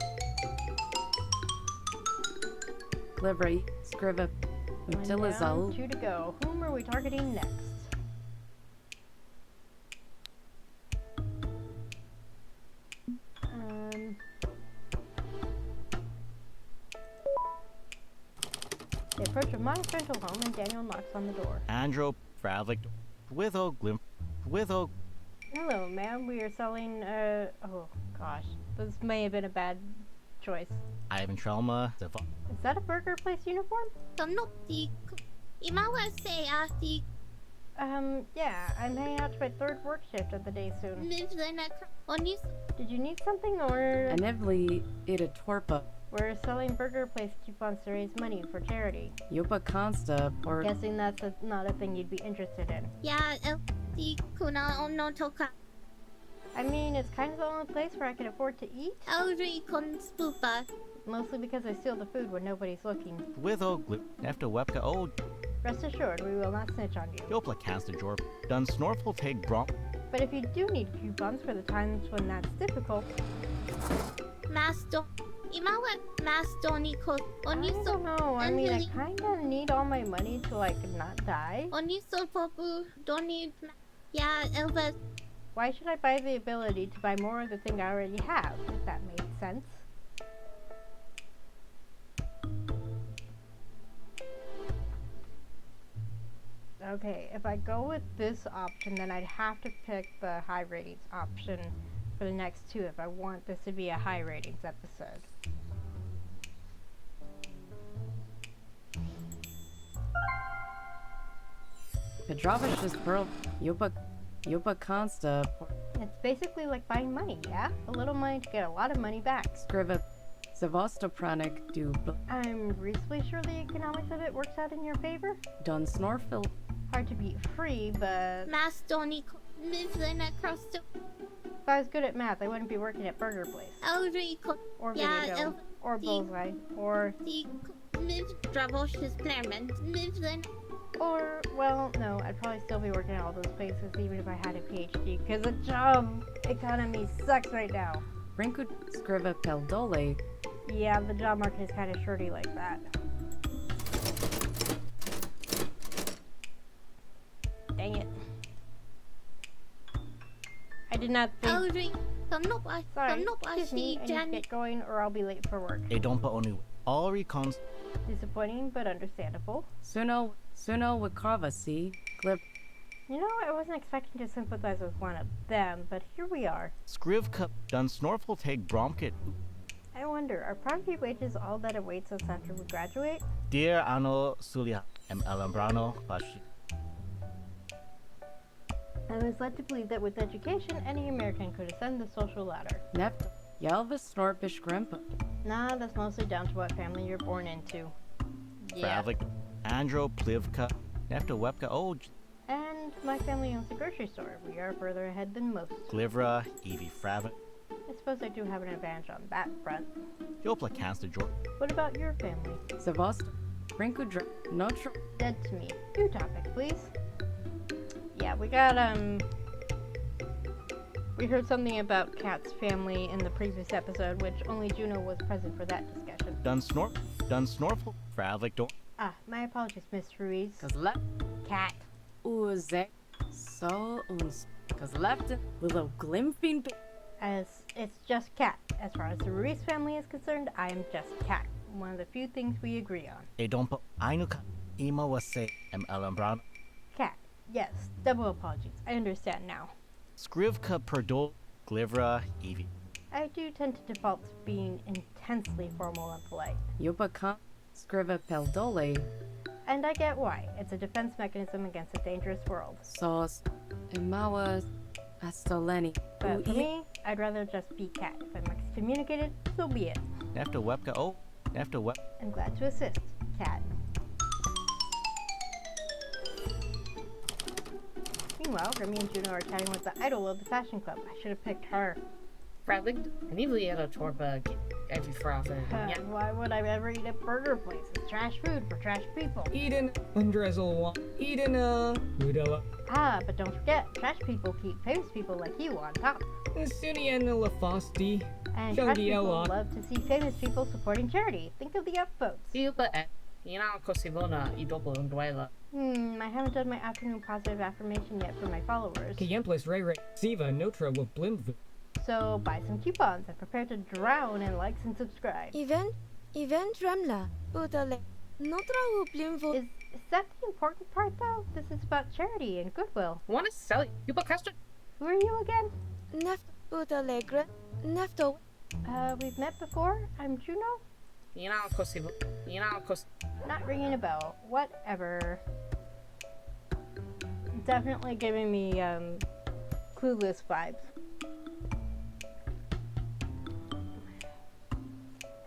Glivra. Scriva. One Until down, Azal. 2 to go. Whom are we targeting next? They approach a modest rental home and Daniel knocks on the door. Andro, Fravlik, Witho, Witho, Hello, ma'am. We are selling, oh gosh. This may have been a bad choice. Ivan Trelma, Is that a burger place uniform? Yeah, I'm heading out to my third work shift of the day soon. Did you need something, or...? Anevli ida torpa. We're selling burger place coupons to raise money for charity. Yopa consta or... Guessing that's not a thing you'd be interested in. I mean, it's kind of the only place where I can afford to eat. Mostly because I steal the food when nobody's looking. With efter webka oh Rest assured, we will not snitch on you. Jopla cansta jorp. Done snorful take brom. But if you do need coupons for the times when that's difficult... I don't know, I mean, I kinda need all my money to, like, not die. Why should I buy the ability to buy more of the thing I already have, if that makes sense? Okay, if I go with this option, then I'd have to pick the high ratings option for the next two if I want this to be a high ratings episode. Pedrovish's pearl Yopa consta. It's basically like buying money, yeah? A little money to get a lot of money back. Scriva Zavostopranic do. I'm reasonably sure the economics of it works out in your favor. Done snorfil. Hard to beat free, but... If I was good at math, I wouldn't be working at Burger Place. Or Video Dome. Or Bullseye. Or... Or, well, no, I'd probably still be working at all those places even if I had a PhD, because the job economy sucks right now. Rinkud scriva peldole. Yeah, the job market is kind of shorty like that. Dang it. I did not think... Sorry, excuse me, I need to get going or I'll be late for work. A dompa only. All recons. Disappointing, but understandable. Suno Wikrava, see? Glib. You know, I wasn't expecting to sympathize with one of them, but here we are. Scrivka done snorful take bromkit. I wonder, are property wages all that awaits us after we graduate? Dear Ano Sulia M. Alambrano Pashi. I was led to believe that with education, any American could ascend the social ladder. Nept. Yelvis Snorpish Grimpa. Nah, that's mostly down to what family you're born into. Yeah. Fravlik, Andro Plivka, Nefta Webka Oj. And my family owns a grocery store. We are further ahead than most. Glivra, Evie Fravik. I suppose I do have an advantage on that front. Jopla Cansta Jor. What about your family? Zavost. Rinkudra. Notro. Dead to me. New topic, please. Yeah, we got, we heard something about Kat's family in the previous episode, which only Juno was present for that discussion. Done snorful, Fravlik Dor. Ah, my apologies, Miss Ruiz. Cause left. Cat. Uze. So uns. Cause left. Willow Glimfin. As it's just Cat. As far as the Ruiz family is concerned, I am just Cat. One of the few things we agree on. A dompa Ainuka. Ima was say M. Alambrano. Cat. Yes, double apologies. I understand now. Scrivka Perdol, Glivra, Evie. I do tend to default to being intensely formal and polite. Yopakan, Scriva Peldole. And I get why. It's a defense mechanism against a dangerous world. Sauce, Imawa, Astoleni. But for me, I'd rather just be Cat. If I'm excommunicated, so be it. Nefta Webka, oh, Nefta Web. I'm glad to assist, Cat. Meanwhile, Remy and Juno are chatting with the idol of the fashion club. I should have picked her. Fradlig, I need to a torba every frozen. Why would I ever eat at burger places? Trash food for trash people. Eden, Undrezel, Eden, Udella. Ah, but don't forget, trash people keep famous people like you on top. Sunian Lafosti. And trash people love to see famous people supporting charity. Think of the upvotes. I haven't done my afternoon positive affirmation yet for my followers. So buy some coupons and prepare to drown in likes and subscribe. Event Remla. Udale. Is that the important part though? This is about charity and goodwill. Want to sell you custard? Who are you again? Neft Udalegre. Nefto. We've met before. I'm Juno. Not ringing a bell. Whatever. Definitely giving me Clueless vibes.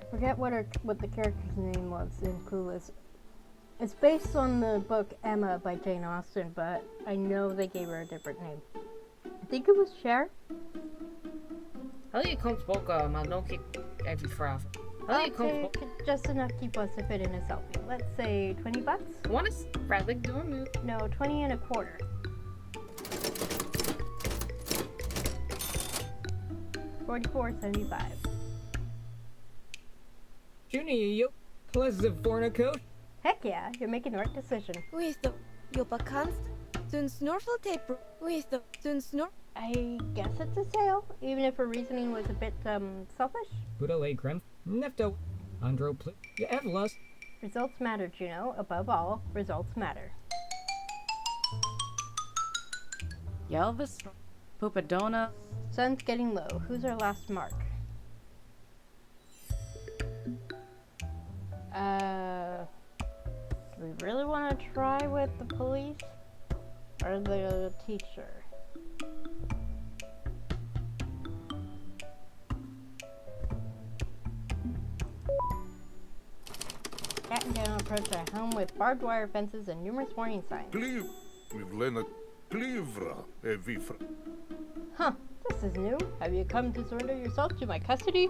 I forget what the character's name was in Clueless. It's based on the book Emma by Jane Austen, but I know they gave her a different name. I think it was Cher. Hade komt ook maar nog even vragen. I'll take just enough keepos to fit in a selfie. Let's say $20. One is Bradley Dornu. No, 20 and a quarter. $44.75. Junior, you pleasant for coat? Heck yeah, you're making the right decision. With the Yopa Kanst, Sun Snorfel Tape, with the Sun Snor. I guess it's a sale, even if her reasoning was a bit, selfish. Buddha lay Grem, Nefto, Andro Pl. You have lost. Results matter, Juno. Above all, results matter. Yelvis, Pupadona. Sun's getting low. Who's our last mark? Do we really want to try with the police? Or the teacher? Cat and Daniel approach our home with barbed wire fences and numerous warning signs. Huh, this is new. Have you come to surrender yourself to my custody?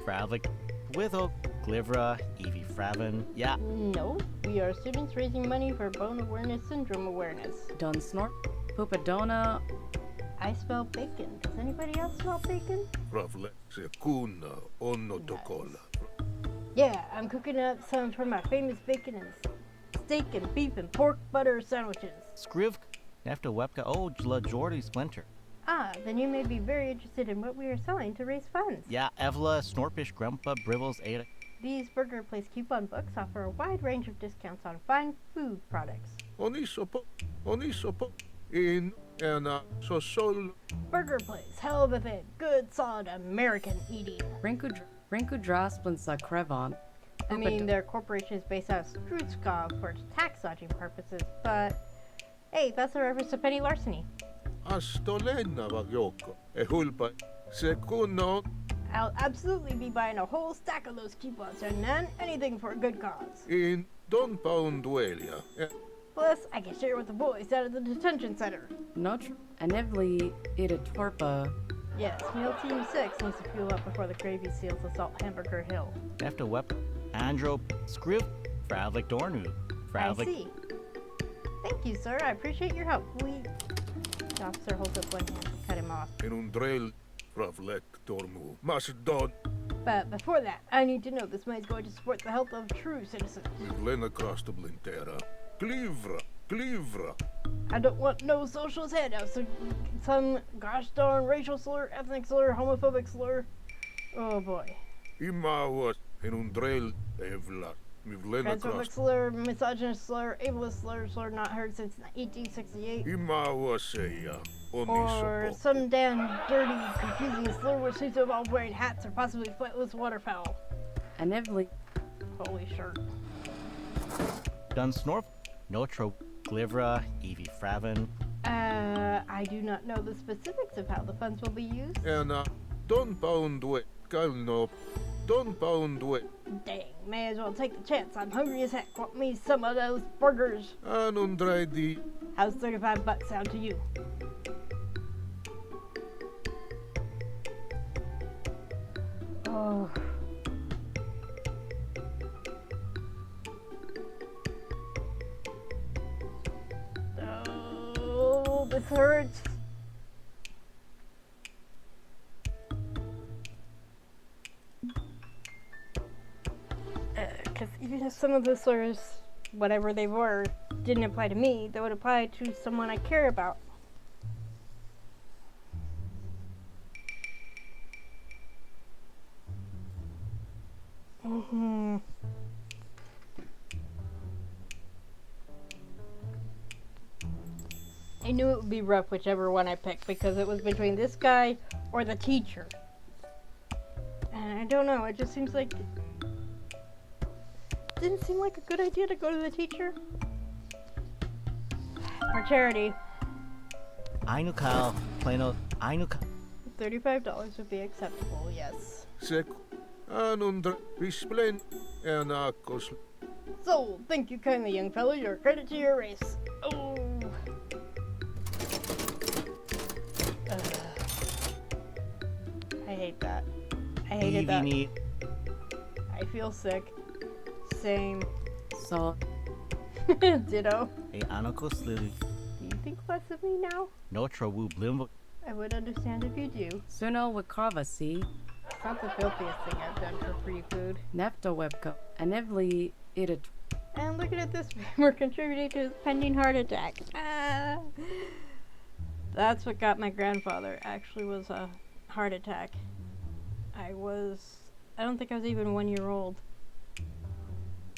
Fravlik, Witho, Glivra, Evie Fraven. Yeah. No, we are students raising money for bone awareness syndrome awareness. Dunsnort, Pupadona. I smell bacon. Does anybody else smell bacon? Yeah, I'm cooking up some for my famous bacon and steak and beef and pork butter sandwiches. Skriv, Nefta Webka, oh, Jla Jordy Splinter. Ah, then you may be very interested in what we are selling to raise funds. Yeah, Evla, Snorpish, Grumpa, Bribbles, Ada. These Burger Place coupon books offer a wide range of discounts on fine food products. Burger Place, hell of a thing. Good, solid American eating. Rinku Drasplinsa Krevon. I mean, their corporation is based out of Strutskov for tax dodging purposes, but hey, that's a reference to petty larceny. I'll absolutely be buying a whole stack of those coupons, and then anything for a good cause. Plus, I can share with the boys down at the detention center. Notre Anevli Torpa. Yes, Meal Team 6 needs to fuel up before the Gravy Seals assault Hamburger Hill. Nefta Web, Andro, Skriv, Fravlik Dornu. I see. Thank you, sir. I appreciate your help. The officer holds up one hand to cut him off. But before that, I need to know this money is going to support the health of true citizens. I don't want no socialist handouts, some gosh darn racial slur, ethnic slur, homophobic slur. Oh boy. Transphobic slur, misogynist slur, ableist slur not heard since 1868. Or some damn dirty, confusing slur which seems to involve wearing hats or possibly flightless waterfowl. Anevli. Holy shirt. Dunsnorf, Notro, Glivra, Evie Fraven. I do not know the specifics of how the funds will be used. Dang, may as well take the chance. I'm hungry as heck. Want me some of those burgers? How's $35 sound to you? Oh. Oh, this hurts. Because even if some of the slurs, whatever they were, didn't apply to me, they would apply to someone I care about. I knew it would be rough whichever one I picked because it was between this guy or the teacher. And I don't know, it just seems like... Didn't seem like a good idea to go to the teacher. For charity, Ainukal, Plano, Ainukal. $35 would be acceptable, yes. Sek, anundra, visplen, enakos. So, thank you kindly, young fellow. You're a credit to your race. Oh. I hate that. I hated that. I feel sick. Same. So, Ditto. A Anokos Lily. Do you think less of me now? Notra Wu Blimbo. I would understand if you do. Suno Wakrava, see? It's not the filthiest thing I've done for free food. Nefto Webco. Anevli Irit. And look at it this way, we're contributing to his pending heart attack. Ah. That's what got my grandfather. Actually was a heart attack. I don't think I was even 1 year old.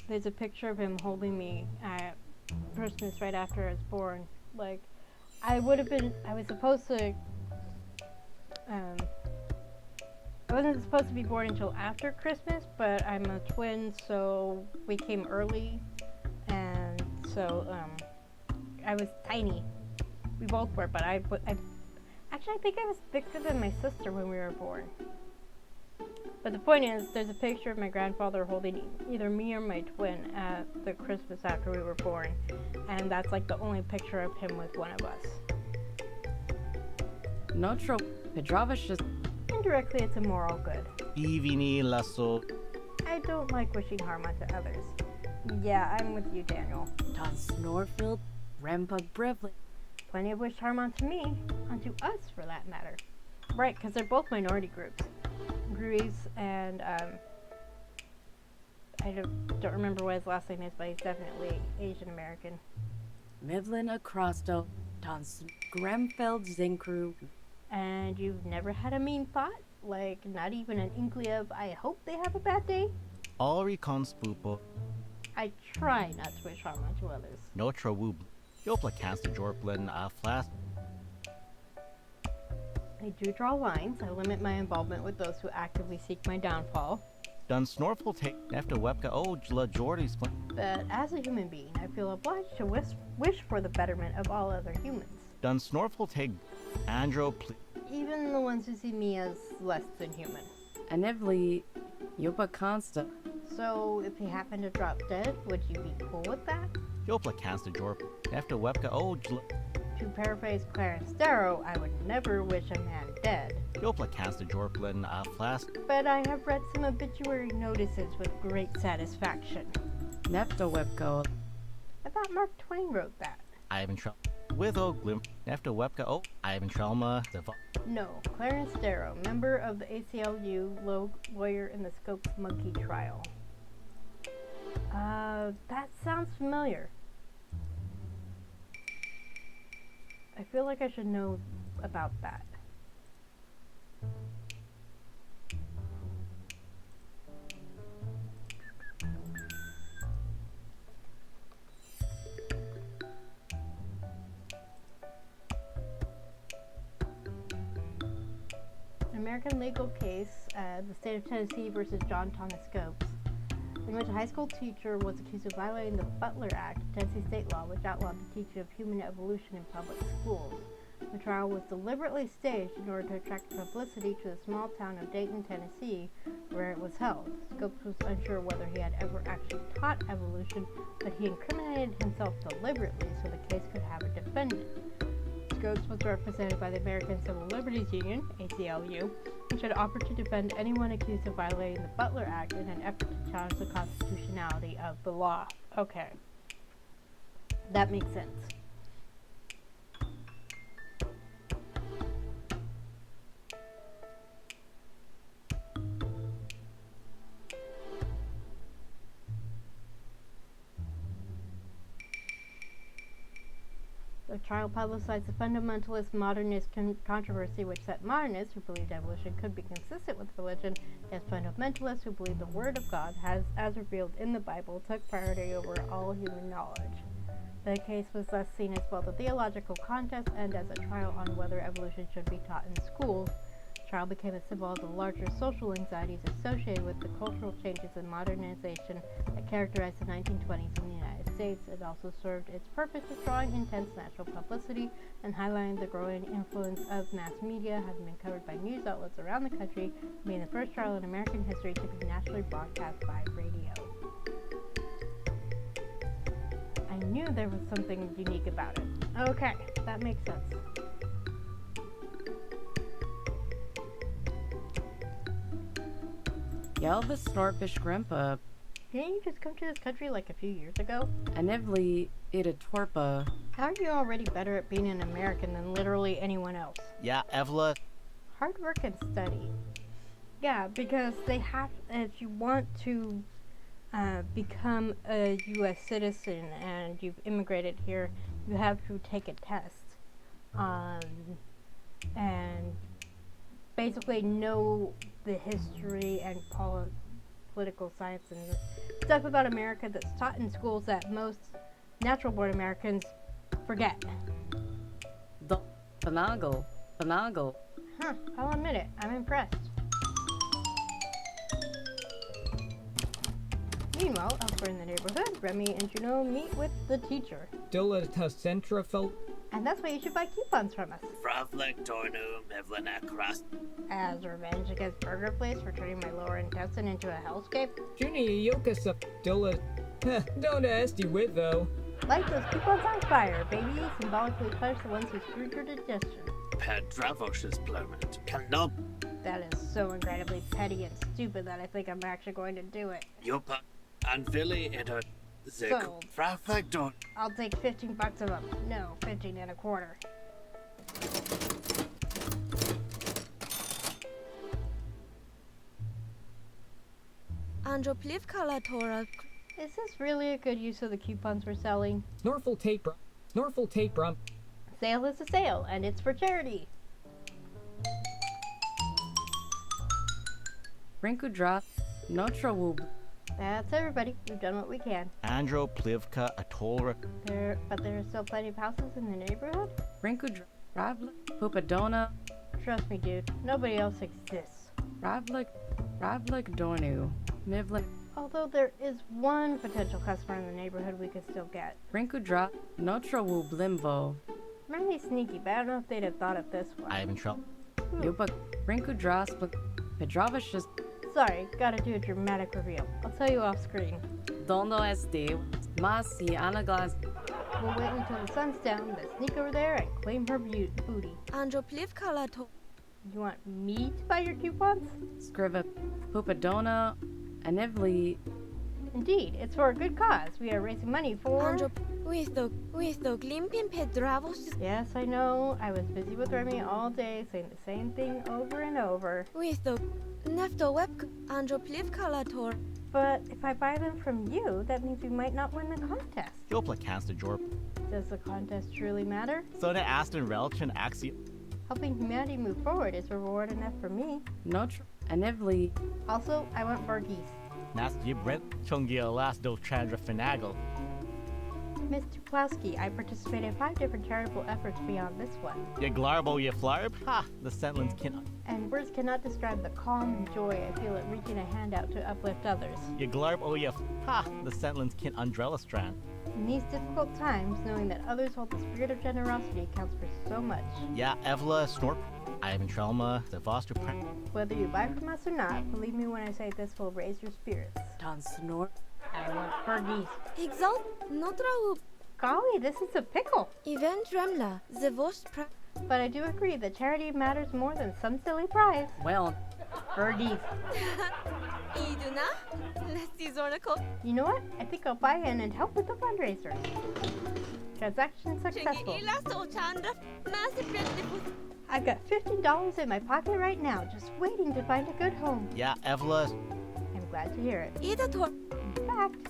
There's a picture of him holding me at Christmas right after I was born. Like, I was supposed to, I wasn't supposed to be born until after Christmas, but I'm a twin, so we came early, and so, I was tiny. We both were, but actually I think I was thicker than my sister when we were born. But the point is, there's a picture of my grandfather holding either me or my twin at the Christmas after we were born, and that's like the only picture of him with one of us. Notro Pedravish just indirectly, it's a moral good. Ivini Lasso. I don't like wishing harm onto others. Yeah, I'm with you, Daniel. Don Snorfield, Rempa Brevlin. Plenty of wish harm onto me, onto us for that matter. Right, because they're both minority groups. Grease and I don't remember what his last name is, but he's definitely Asian American. Mivlin Acrosto, Don Gremfeld Zinkru. And you've never had a mean thought? Like, not even an inkling of, I hope they have a bad day? All recon spoopo. I try not to wish harm onto others. Notra Wu. Yopla Cancer Jorplin, Flas. I do draw lines. I limit my involvement with those who actively seek my downfall. Dun Snorful take Nefta Webka La Jordy's. But as a human being, I feel obliged to wish for the betterment of all other humans. Dun Snorful take Andro even the ones who see me as less than human. Anevli Yopa Consta. So, if he happened to drop dead, would you be cool with that? Yopla Cancer Jorp. Nefta Webka To paraphrase Clarence Darrow, I would never wish a man dead. Yopla Cancer Jorplin, Flask. But I have read some obituary notices with great satisfaction. Nefto Webco. I thought Mark Twain wrote that. Ivan Trelma. With Glim. Nefta Webka. Ivan Trelma. No, Clarence Darrow, member of the ACLU, lawyer in the Scopes Monkey trial. That sounds familiar. I feel like I should know about that. American legal case, the state of Tennessee versus John Thomas Scopes, in which a high school teacher was accused of violating the Butler Act, Tennessee state law, which outlawed the teaching of human evolution in public schools. The trial was deliberately staged in order to attract publicity to the small town of Dayton, Tennessee, where it was held. Scopes was unsure whether he had ever actually taught evolution, but he incriminated himself deliberately so the case could have a defendant. Scopes was represented by the American Civil Liberties Union, ACLU, which had offered to defend anyone accused of violating the Butler Act in an effort to challenge the constitutionality of the law. Okay. That makes sense. The trial publicized the fundamentalist modernist controversy, which set modernists who believed evolution could be consistent with religion against fundamentalists who believed the Word of God, as revealed in the Bible, took priority over all human knowledge. The case was thus seen as both a theological contest and as a trial on whether evolution should be taught in schools. child became a symbol of the larger social anxieties associated with the cultural changes and modernization that characterized the 1920s in the United States. It also served its purpose of drawing intense national publicity and highlighting the growing influence of mass media, having been covered by news outlets around the country, being the first child in American history to be nationally broadcast by radio. I knew there was something unique about it. Okay, that makes sense. Jelva Snorpish Grimpa, Didn't you just come to this country like a few years ago? Anivli Ida Torpa, How are you already better at being an American than literally anyone else? Yeah, Evla. Hard work and study. Yeah, because they have, if you want to become a U.S. citizen and you've immigrated here, you have to take a test. And basically know the history and political science and stuff about America that's taught in schools that most natural-born Americans forget. Finagle. Huh, I'll admit it, I'm impressed. Meanwhile, elsewhere in the neighborhood, Remy and Juno meet with the teacher. Dilla Centrafel. And that's why you should buy coupons from us. Fravlek Dornu Mivlana Krast. As revenge against Burger Place for turning my lower intestine into a hellscape. Juni Yokasa Dilla. Don't ask you with though. Light those coupons on fire, baby. Symbolically punish the ones who screwed your digestion. Pedravos's plummet. Canop. That is so incredibly petty and stupid that I think I'm actually going to do it. Yopa. Anvili Ida. Zik. Sold. Fravlek Dorn. I'll take $15 of them. No, 15 and a quarter. Andropliv Kalatora. Is this really a good use of the coupons we're selling? Snorful tape rump. Sale is a sale, and it's for charity. Rinku Drop, Notra Woob, That's everybody. We've done what we can. Andro Plivka Atolra. But there are still plenty of houses in the neighborhood? Rinku Ravlik, Pupadona, Trust me, dude. Nobody else exists. Ravlik Dornu, Mivlin, Although there is one potential customer in the neighborhood we could still get. Rinku Drop, Notra Woob Limvo, Might be sneaky, but I don't know if they'd have thought of this one. I have in trouble. Yupa, Rinku Drasp, Pedravashis, Sorry, gotta do a dramatic reveal. I'll tell you off screen. Dondo SD, Masi Anaglas, We'll wait until the sun's down, then sneak over there and claim her booty. Andropliv Kalatora. You want me to buy your coupons? Scriva, Pupadona, Anivli, Indeed, it's for a good cause. We are raising money for... With the Glimpin Pedravos. Yes, I know. I was busy with Remy all day, saying the same thing over and over. With the Nefto Web Andropliv Kalator. But if I buy them from you, that means we might not win the contest. Jopla Cansta Jorp. Does the contest truly matter? Sona Aston Relchin Axi. Helping humanity move forward is reward enough for me. Notra, Anivli, Also, I want Burgies. Nas Jibrent Chungia Last Do Chandra Finagle. Miss Tuplowski, I participate in 5 different charitable efforts beyond this one. Ye Glarbo Ye Flarb? Ha! The Sentlins can. And words cannot describe the calm and joy I feel at reaching a hand out to uplift others. Ye Glarb O Ye. Ha! The Sentlins can Undrellastran. In these difficult times, knowing that others hold the spirit of generosity counts for so much. Yeah, Evla Snorp. I have in Trelma, the Voster Prank. Whether you buy from us or not, believe me when I say this will raise your spirits. Don Snort, I want Burgies. Exalt Notra Golly, this is a pickle. Event Remla. The Vost But I do agree that charity matters more than some silly prize. well, Burgies. Iduna. Nesty Zornako. You know what? I think I'll buy in and help with the fundraiser. Transaction successful. I've got $15 in my pocket right now, just waiting to find a good home. Yeah, Evla. I'm glad to hear it. Idator. In fact,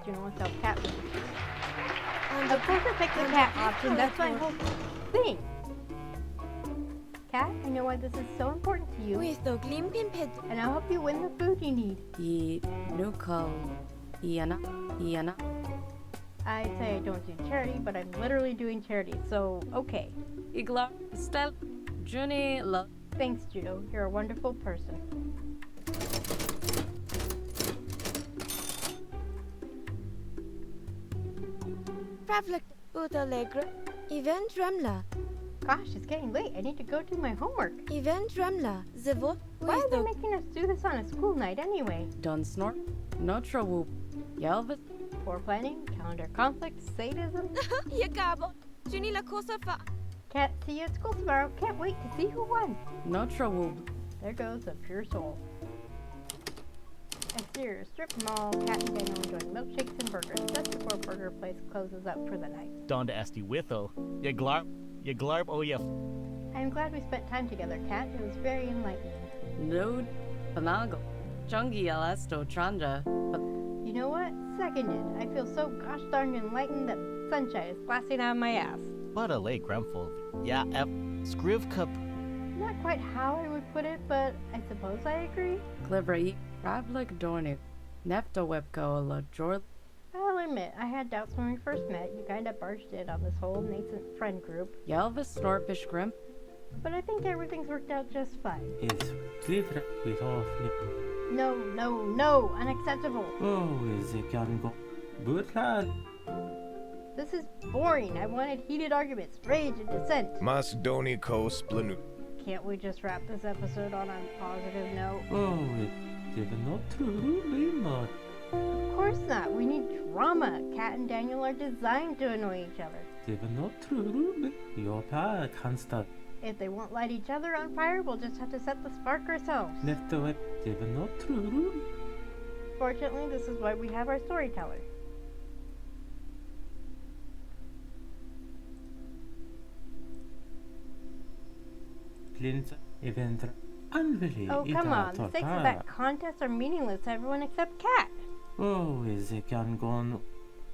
you know what's up, cat? Of course I picked the cat option, that's my whole thing. Kat, I know why this is so important to you. With the glimpin ped. And I'll help you win the food you need. I nuko. Iana. I say I don't do charity, but I'm literally doing charity, so okay. Igla. Stel. Juni. Lo. Thanks, Juno. You're a wonderful person. Pravlik Udalegre. Event Remla. Gosh, it's getting late. I need to go do my homework. Event Remla. Zivo. Why are they making us do this on a school night anyway? Dun snort. Notra whoop. Yelvis. Poor planning, calendar conflict, sadism. Yagabo. Juni la Kosafa. Kat, see you at school tomorrow. Can't wait to see who won. Notra whoop. There goes a pure soul. Exterior strip mall. Kat and Daniel enjoying milkshakes and burgers just before burger place closes up for the night. Don to Esti Witho. Ya glarb oh ya. I'm glad we spent time together, Kat. It was very enlightening. Nude. Panago. Chungi Alesto Chanja. You know what? Seconded. I feel so gosh darn enlightened that sunshine is blasting out of my ass. But a late Gremful. Yeah, Scriv cup. Not quite how I would put it, but I suppose I agree. Clivra. Pravlik Dornu. Nefto Webko La Jor. I'll admit, I had doubts when we first met. You kinda barged in on this whole nascent friend group. Yelvis Snorpish Grim. But I think everything's worked out just fine. Is Clivra with all flip. No, unacceptable. Oh, is it can go? Butlad. This is boring. I wanted heated arguments, rage, and dissent. Macedoni ko splenu. Can't we just wrap this episode on a positive note? Oh, it's not truly not. Of course not. We need drama. Kat and Daniel are designed to annoy each other. It's not truly. Your pa can't stop. If they won't light each other on fire, we'll just have to set the spark ourselves. Left the web. It's not true. Fortunately, this is why we have our storyteller. Clint event. Oh, come on. The stakes of that contest are meaningless to everyone except Kat. Oh, is it can go?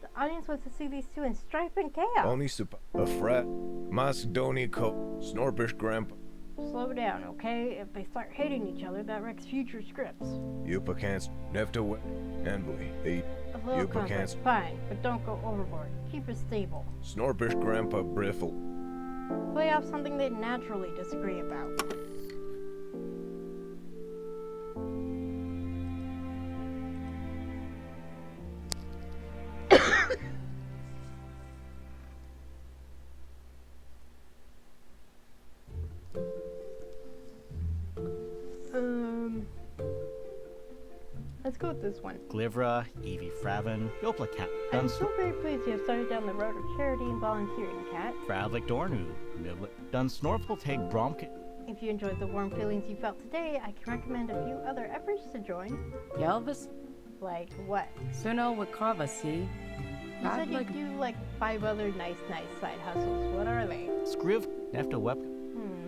The audience wants to see these two in strife and chaos. Only sup a frat. Macedoni ko snorpish grandpa. Slow down, okay? If they start hating each other, that wrecks future scripts. Yupa can't nefta we enbly. The A little Yupa conflict's can't fine, but don't go overboard. Keep it stable. snorpish grandpa briffle. Play off something they naturally disagree about. Let's go with this one. Glivra, Evie Fraven, Yopla Cat. I'm so very pleased you have started down the road of charity and volunteering, Kat. Fravlik Dornu. Dun Snorful take Bromke. If you enjoyed the warm feelings you felt today, I can recommend a few other efforts to join. Yelvis. Like what? Suno Wakrava, see? You said you do like 5 other nice side hustles. What are they? Scriv, Nefta Web.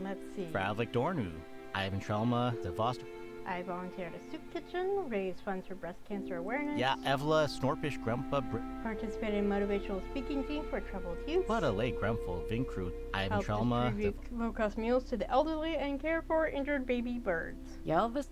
Let's see. Fravlik Dornu. Ivan Trelma, the Foster. I volunteer at a soup kitchen, raise funds for breast cancer awareness. Yeah, Evla, Snorpish Grempa, Participate in motivational speaking team for troubled youth. But a late Gremful, Vincru, Ivan Help Trelma, distribute low-cost meals to the elderly and care for injured baby birds. Yelvis,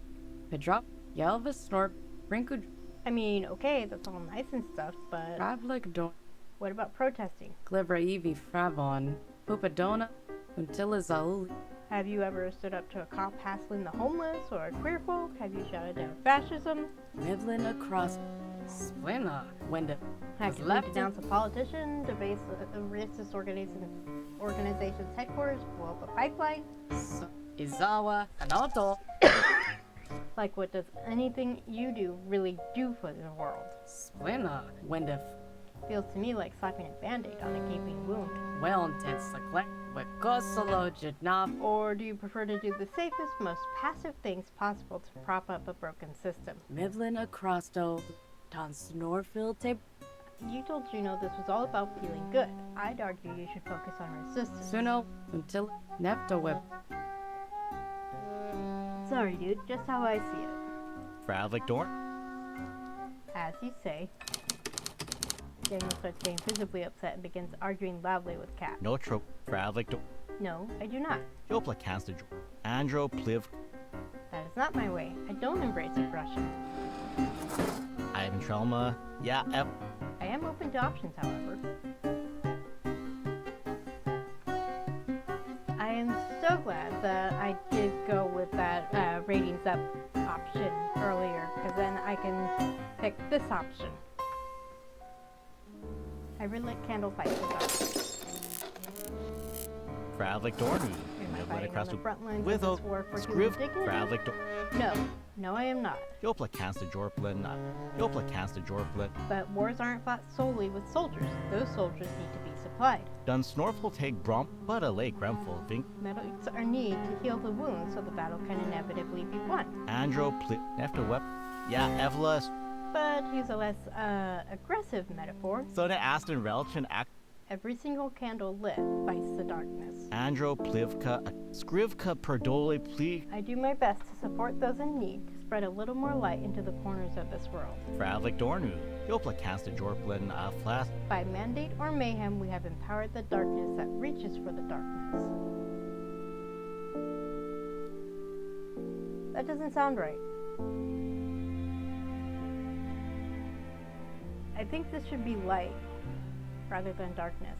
Pedrop, Yelvis, Snorp, Brinku. I mean, okay, that's all nice and stuff, but Fravlik Dorn. what about protesting? Glivra Evie Fravon. Pupadona. Untila Zaul. Have you ever stood up to a cop hassling the homeless or queer folk? Have you shouted down fascism? Midland across Swinna. Wenda. Have you denounced a politician, debase a racist organization's headquarters, blow up a pipeline? Izawa, Anoto. Like, what does anything you do really do for the world? Swinna. Wenda. Feels to me like slapping a band-aid on a gaping wound. Well, intense like Kosolo Jadnaf. Or do you prefer to do the safest, most passive things possible to prop up a broken system? Midland Acrosto. Don Snorfield tape. You told Juno this was all about feeling good. I'd argue you should focus on resistance. Suno until Nefta Web. Sorry, dude, just how I see it. Fravlik Dorn. As you say. Daniel starts getting visibly upset and begins arguing loudly with Kat. No trope. Fravlik Dorn. No, I do not. Jopla Cansta Andro Pliv That is not my way. I don't embrace aggression. Ivan Trelma. Yeah, I am open to options, however. I am so glad that I did go with that ratings up option earlier, because then I can pick this option. I really like candle fights with Fravlik Dornu. Am I fighting on the front lines of with this war for Skriv human dignity? Fravlik No, I am not. Jopla Cansta Jorplin. Jopla Cansta Jorplin. But wars aren't fought solely with soldiers. Those soldiers need to be supplied. Dun Snorful take Brom, but a lake Gremful Vink. Medics are needed to heal the wounds so the battle can inevitably be won. Andro Pliv. Nefta Wep. Yeah, Evla. But use a less aggressive metaphor. Sona Aston Relchin Act. Every single candle lit fights the darkness. Andro Plivka. Skrivka Perdole Pli. I do my best to support those in need, to spread a little more light into the corners of this world. Fravlik Dornu. Jopla Cansta Jorplin. Flas. By mandate or mayhem, we have empowered the darkness that reaches for the darkness. That doesn't sound right. I think this should be light rather than darkness.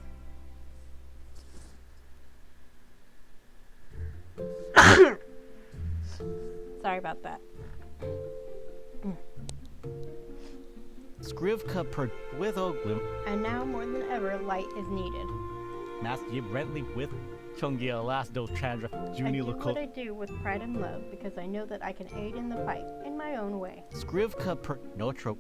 Sorry about that. Skrivka per with Oglim. And now more than ever, light is needed. Master Yib Rentley with Chungia Lasdo Chandra I Juni do what Lako. I do with pride and love because I know that I can aid in the fight in my own way. Skrivka per Notro.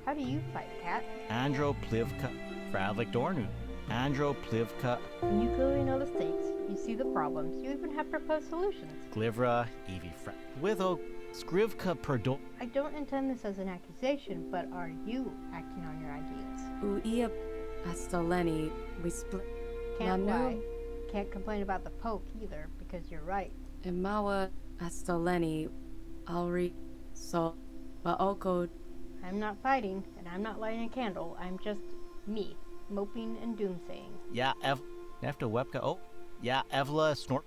How do you fight, Cat? Andro Plivka. Fravlik Dornu. Andro Plivka. When you clearly know the stakes, you see the problems, you even have proposed solutions. Glivra. Evie Fra. With Og. Skrivka Perdol. I don't intend this as an accusation, but are you acting on your ideas? Uia Astoleni, we split. Can't lie. Can't complain about the Pope either, because you're right. Imawa Astoleni, Alri, So, Baoko. I'm not fighting, and I'm not lighting a candle. I'm just me, moping and doomsaying. Yeah, Nefta Webka. Oh. Yeah, Evla Snort.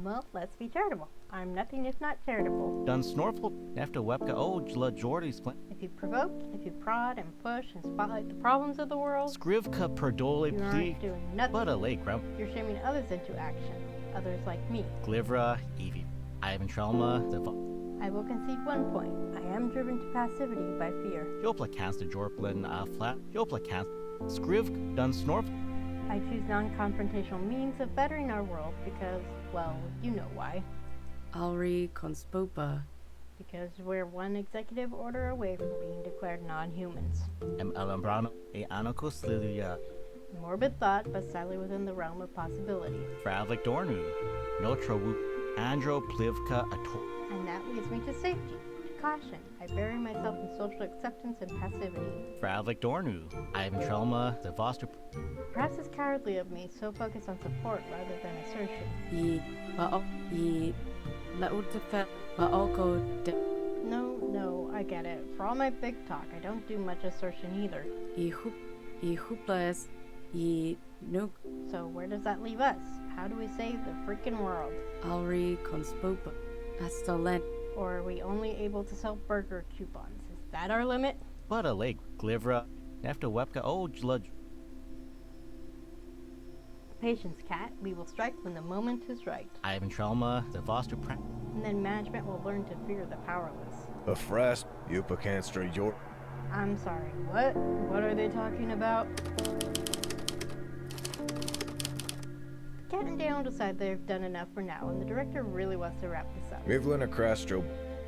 Well, let's be charitable. I'm nothing if not charitable. Dun Snorful. Nefta Webka. Oh, Jla Jordy's plan. If you provoke, if you prod and push and spotlight the problems of the world, Skrivka Perdole you Pli. aren't doing nothing. But a lake Grump. You're shaming others into action. Others like me. Glivra. Evie. Ivan Trelma. I will concede one point. I am driven to passivity by fear. Jopla Cansta Jorplin. Flat. Jopla Cansta. Skriv. Dun Snorf. I choose non-confrontational means of bettering our world because, well, you know why. Alri Conspopa. Because we're one executive order away from being declared non-humans. Alambrano. E Anokos Lilia. Morbid thought, but sadly within the realm of possibility. Fravlik Dornu. Notro Whoop. Andro Plivka. Ator. And that leads me to safety, to caution. I bury myself in social acceptance and passivity. Fravlik Dornu. Ivan Trelma. Zavoster. Perhaps it's cowardly of me, so focused on support rather than assertion. Yi Bao Yi Lautefet Baoko de No, I get it. For all my big talk, I don't do much assertion either. Yi Huplas Yi Nuk So where does that leave us? How do we save the freaking world? Alri Conspopa Astolen. Or are we only able to sell burger coupons? Is that our limit? But a lake. Glivra. Nefta Webka. Oh, Jla. Patience, Cat. We will strike when the moment is right. Ivan Trelma. Zavoster. And then management will learn to fear the powerless. A frast, Yupacanstra York. I'm sorry, what? What are they talking about? Cat and Dale decide they've done enough for now, and the director really wants to wrap this up. Mivlin Acrastro.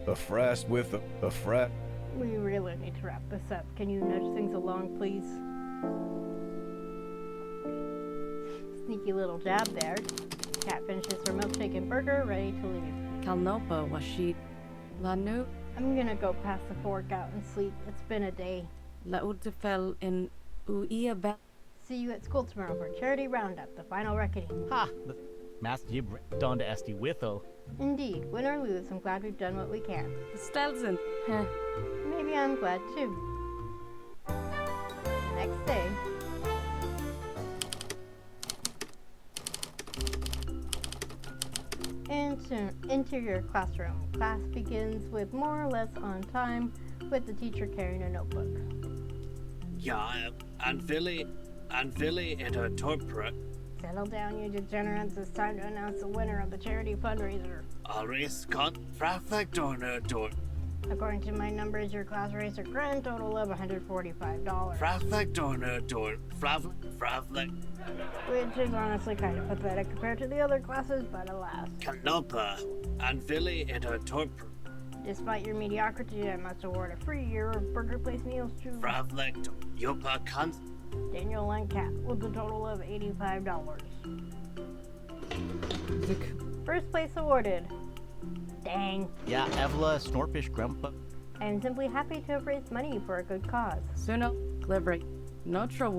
A frast with a frat. We really need to wrap this up. Can you nudge things along, please? Sneaky little jab there. Cat finishes her milkshake and burger, ready to leave. Kalnopa Washid Lanu I'm gonna go pass the fork out and sleep. It's been a day. Lautefel in Uia Bel. See you at school tomorrow for Charity Roundup, the final reckoning. Ha! Master Yib Don to Esti Witho. Indeed, win or lose, I'm glad we've done what we can. Stelzen. Heh. Maybe I'm glad too. The next day. Interior classroom. Class begins with more or less on time, with the teacher carrying a notebook. Ja, Philly and her torpor. Settle down, you degenerates. It's time to announce the winner of the charity fundraiser. Aris con Fraflectorner door. According to my numbers, your class raised a grand total of $145. Fraflectorner door. Fravlek. Which is honestly kind of pathetic compared to the other classes, but alas. Canopa. Philly and her torpor. Despite your mediocrity, I must award a free year of Burger Place meals to Fravlector. Yopa Kans. Daniel and Kat with a total of $85. First place awarded. Dang. Yeah, Evla, Snorpish Grandpa. I am simply happy to have raised money for a good cause. Suno, Glibri, Notra,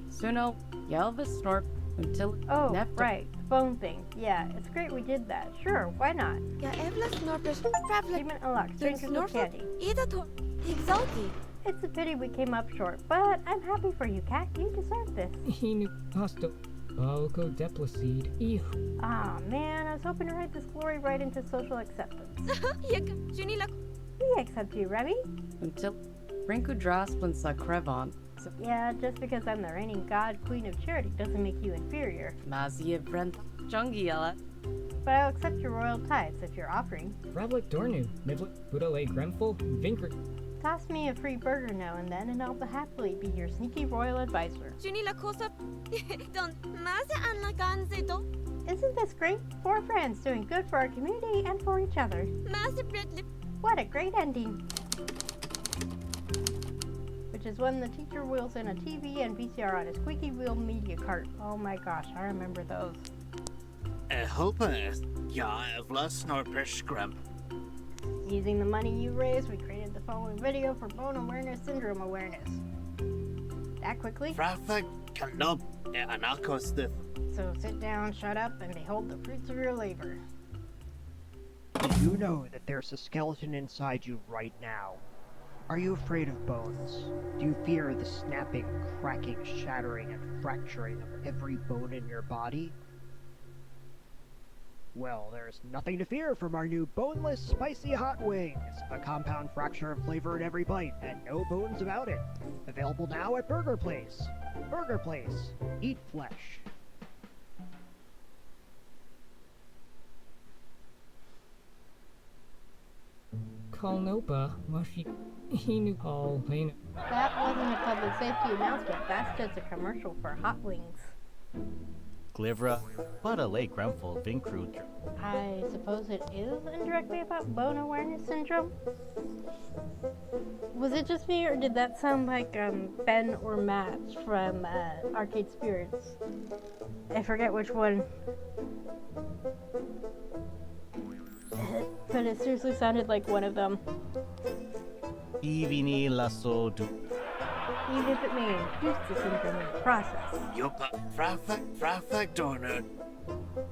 Suno, Yelvis, Snorp, until Oh, right. Phone thing. Yeah, it's great we did that. Sure, why not? Ja jävla Snorpish. Fravlek. Treatment unlocked. Strangers with candy. Ida to. Exalti. It's a pity we came up short, but I'm happy for you, Kat. You deserve this. Hinu Hosto. Balco Deplicede. Ah, man, I was hoping to write this glory right into social acceptance. Junila. We accept you, Remy. Until Rinku Drasplin Sakrevon. Yeah, just because I'm the reigning god queen of charity doesn't make you inferior. Mazia Brent Jungiela. But I'll accept your royal tithes if you're offering. Fravlik Dornu. Nivlik Budale Gremful. Vinkr. Toss me a free burger now and then, and I'll happily be your sneaky royal advisor. Junila Kosa. Don't. Maza Anlaganze do. Isn't this great? 4 friends doing good for our community and for each other. Maza Bredlip. What a great ending. Which is when the teacher wheels in a TV and VCR on a squeaky wheel media cart. Oh my gosh, I remember those. Hoppas. Ja, Evla, Snorpish Grump. Using the money you raised, we created the following video for bone awareness syndrome awareness. That quickly? Fraflek Canop. Anakos the. So sit down, shut up, and behold the fruits of your labor. You know that there's a skeleton inside you right now. Are you afraid of bones? Do you fear the snapping, cracking, shattering, and fracturing of every bone in your body? Well, there's nothing to fear from our new boneless, spicy hot wings. A compound fracture of flavor in every bite, and no bones about it. Available now at Burger Place. Burger Place. Eat flesh. Kalnopa. Washi. Hinu Hall. Lane. That wasn't a public safety announcement, that's just a commercial for hot wings. Glivra, Budale Gremful, Vinkru. I suppose it is indirectly about bone awareness syndrome? Was it just me, or did that sound like Ben or Matt from Arcade Spirits? I forget which one. But it seriously sounded like one of them. Ivini Lasso du. Even if it may induce the syndrome in the process. Yopa. Fraflek Dorner.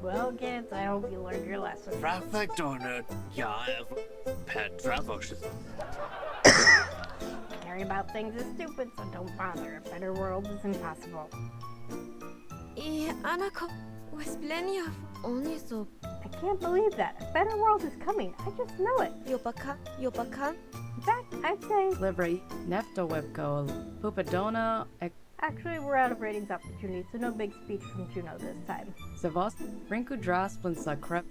Well, kids, I hope you learned your lesson. Fraflek Dorner. Ja, Pet Dravosh. Caring about things is stupid, so don't bother. A better world is impossible. Anako. Wesplenia. Only so. I can't believe that. A better world is coming. I just know it. Yopaka. Yopakan. In fact, I'd say... Libri, Nefto Webco, Pupadona, Actually, we're out of ratings opportunities, so no big speech from Juno this time. Savos, Rinku Drasplin Sakrep,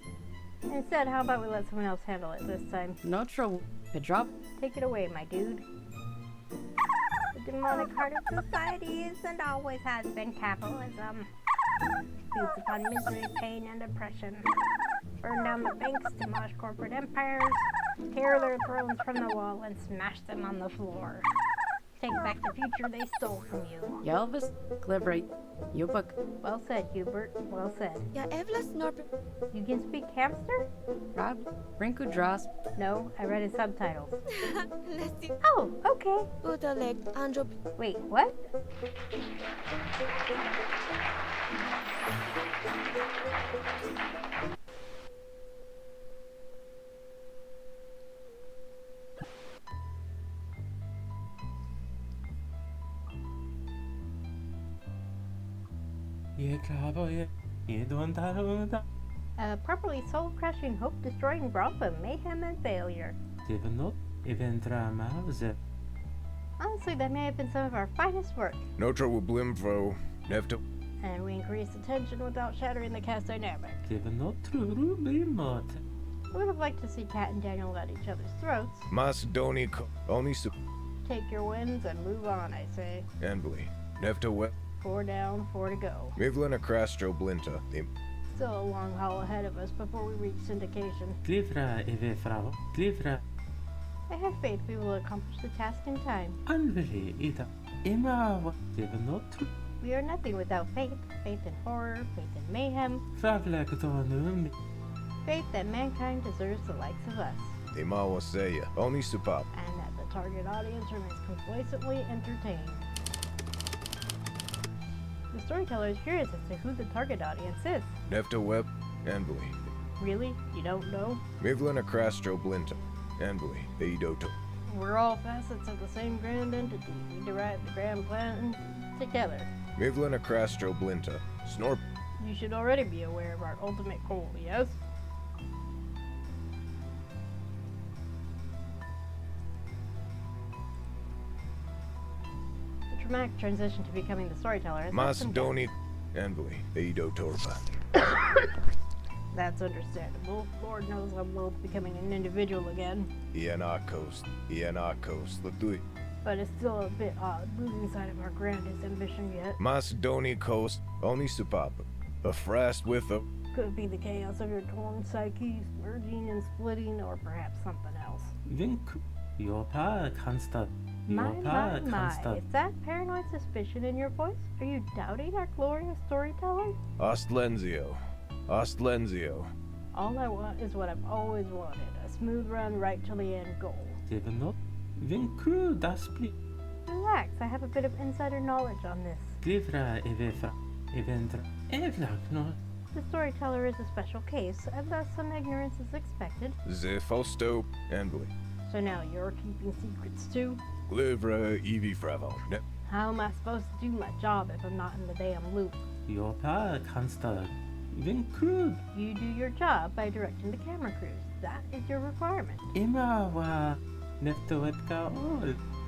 Instead, how about we let someone else handle it this time? Notra, Pedrop. Take it away, my dude. The demonic heart of society is and always has been capitalism. Feeds upon misery, pain, and oppression. Burn down the banks, demolish corporate empires, tear their thrones from the wall, and smash them on the floor. Take back the future they stole from you. Yelvis, Glibri, Yupuk. Well said, Hubert. Well said. Ja Evla Snorp. You can speak hamster? Rob, Rinku Drasp. No, I read his subtitles. Let's see. Oh, okay. Budale Andro. Wait, what? Ye Kabo, ye Don Tarunda. Properly soul-crushing, hope-destroying brawl of mayhem and failure. Devenot, Eventrama, the Honestly, that may have been some of our finest work, Notra Wiblimfro. Nefta. and we increased the tension without shattering the cast dynamic. Devenot, True, Bimot. I would have liked to see Kat and Daniel at each other's throats. Macedoni Co. Only Sup. Take your wins and move on, I say. Envely. Nefta Web. 4 down, 4 to go. Mivlin Acrastro Blinta. Still a long haul ahead of us before we reach syndication. Glivra, Evefravo, Glivra, I have faith we will accomplish the task in time. Anveli, Ida, Emma, Devenot, We are nothing without faith. Faith in horror, faith in mayhem, Favlak Donum, faith that mankind deserves the likes of us, Imawa Seya. Only Supap. and that the target audience remains complacently entertained. The storyteller is curious as to who the target audience is. Nefta Web. Envely. Really? You don't know? Mivlin Acrastro Blinta. Envely. Eidoto. We're all facets of the same grand entity. We derive the grand plan together. Mivlin Acrastro Blinta. Snorp. You should already be aware of our ultimate goal, yes? The traumatic transition to becoming the storyteller has left some Macedoni. Envely. Eidotorpa. That's understandable. Lord knows I'm both becoming an individual again. Ianakos. Ianakos. Latui. But it's still a bit odd losing sight of our grandest ambition yet. Macedoni Coast. Only Supap. A frast with a. Could be the chaos of your torn psyches, merging and splitting, or perhaps something else. Vink, Yopa, Kansta, My, Yopa, my. Kansta, Is that paranoid suspicion in your voice? Are you doubting our glorious storyteller? Ostlenzio. Ostlenzio. All I want is what I've always wanted, a smooth run right to the end goal. Devenot, Vinkru, Daspli, Relax, I have a bit of insider knowledge on this. Glivra, Evefra, Eventra, Evlakno, The storyteller is a special case, and thus some ignorance is expected. Zefosto. Envely. So now you're keeping secrets too? Glivra Evi Fravo. How am I supposed to do my job if I'm not in the damn loop? Yopa, Kansta, Vinkru, You do your job by directing the camera crews. That is your requirement. Emma, wa, Neftoetka, all.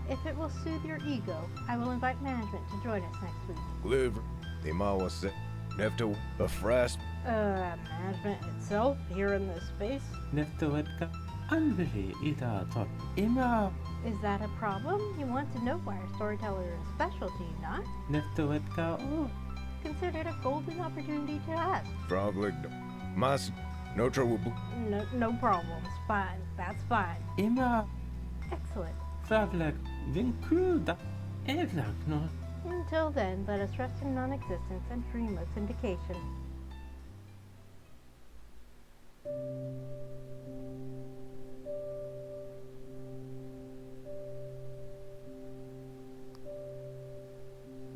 If it will soothe your ego, I will invite management to join us next week. Glivra. Imawa Se. Nefta. A frast. Management itself here in this space? Neftoetka, Anveli, Ida, Top, Emma, Is that a problem? You want to know why our storyteller is specialty, not? Neftoetka, all. Consider it a golden opportunity to ask. Froglig. Mas. Notra Wibl. No problems. Fine. That's fine. Emma, Excellent. Favlak, Vinkru, da, Evlakno. Until then, let us rest in non-existence and dream of syndication.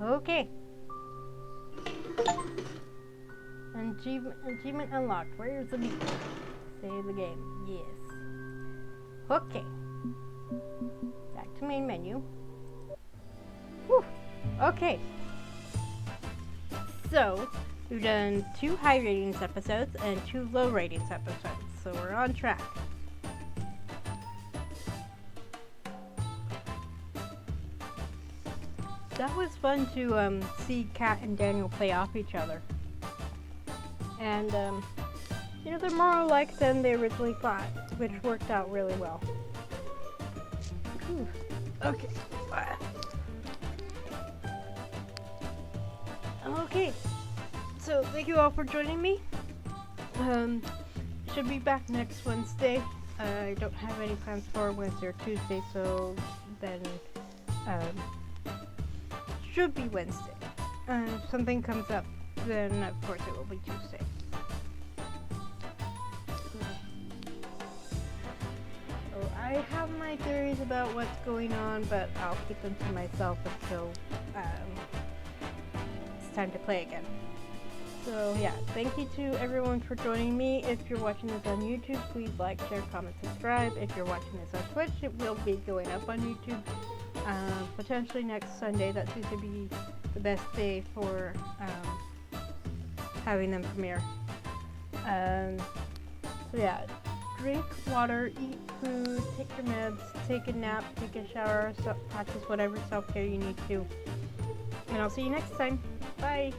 Okay. Achievement unlocked. Where's the meat? Save the game. Yes. Okay. Back to main menu. Whew. Okay. So, we've done 2 high ratings episodes and 2 low ratings episodes. So we're on track. That was fun to see Kat and Daniel play off each other. And, you know, they're more alike than they originally thought, which worked out really well. Whew. Okay. Okay. So, thank you all for joining me. Should be back next Wednesday. I don't have any plans for Wednesday or Tuesday, so then, should be Wednesday. If something comes up, then of course it will be Tuesday. So I have my theories about what's going on, but I'll keep them to myself until it's time to play again. So yeah, thank you to everyone for joining me. If you're watching this on YouTube, please like, share, comment, subscribe. If you're watching this on Twitch, it will be going up on YouTube. Potentially next Sunday. That seems to be the best day for having them premiere. So yeah, drink water, eat food, take your meds, take a nap, take a shower, practice whatever self-care you need to. And I'll see you next time. Bye!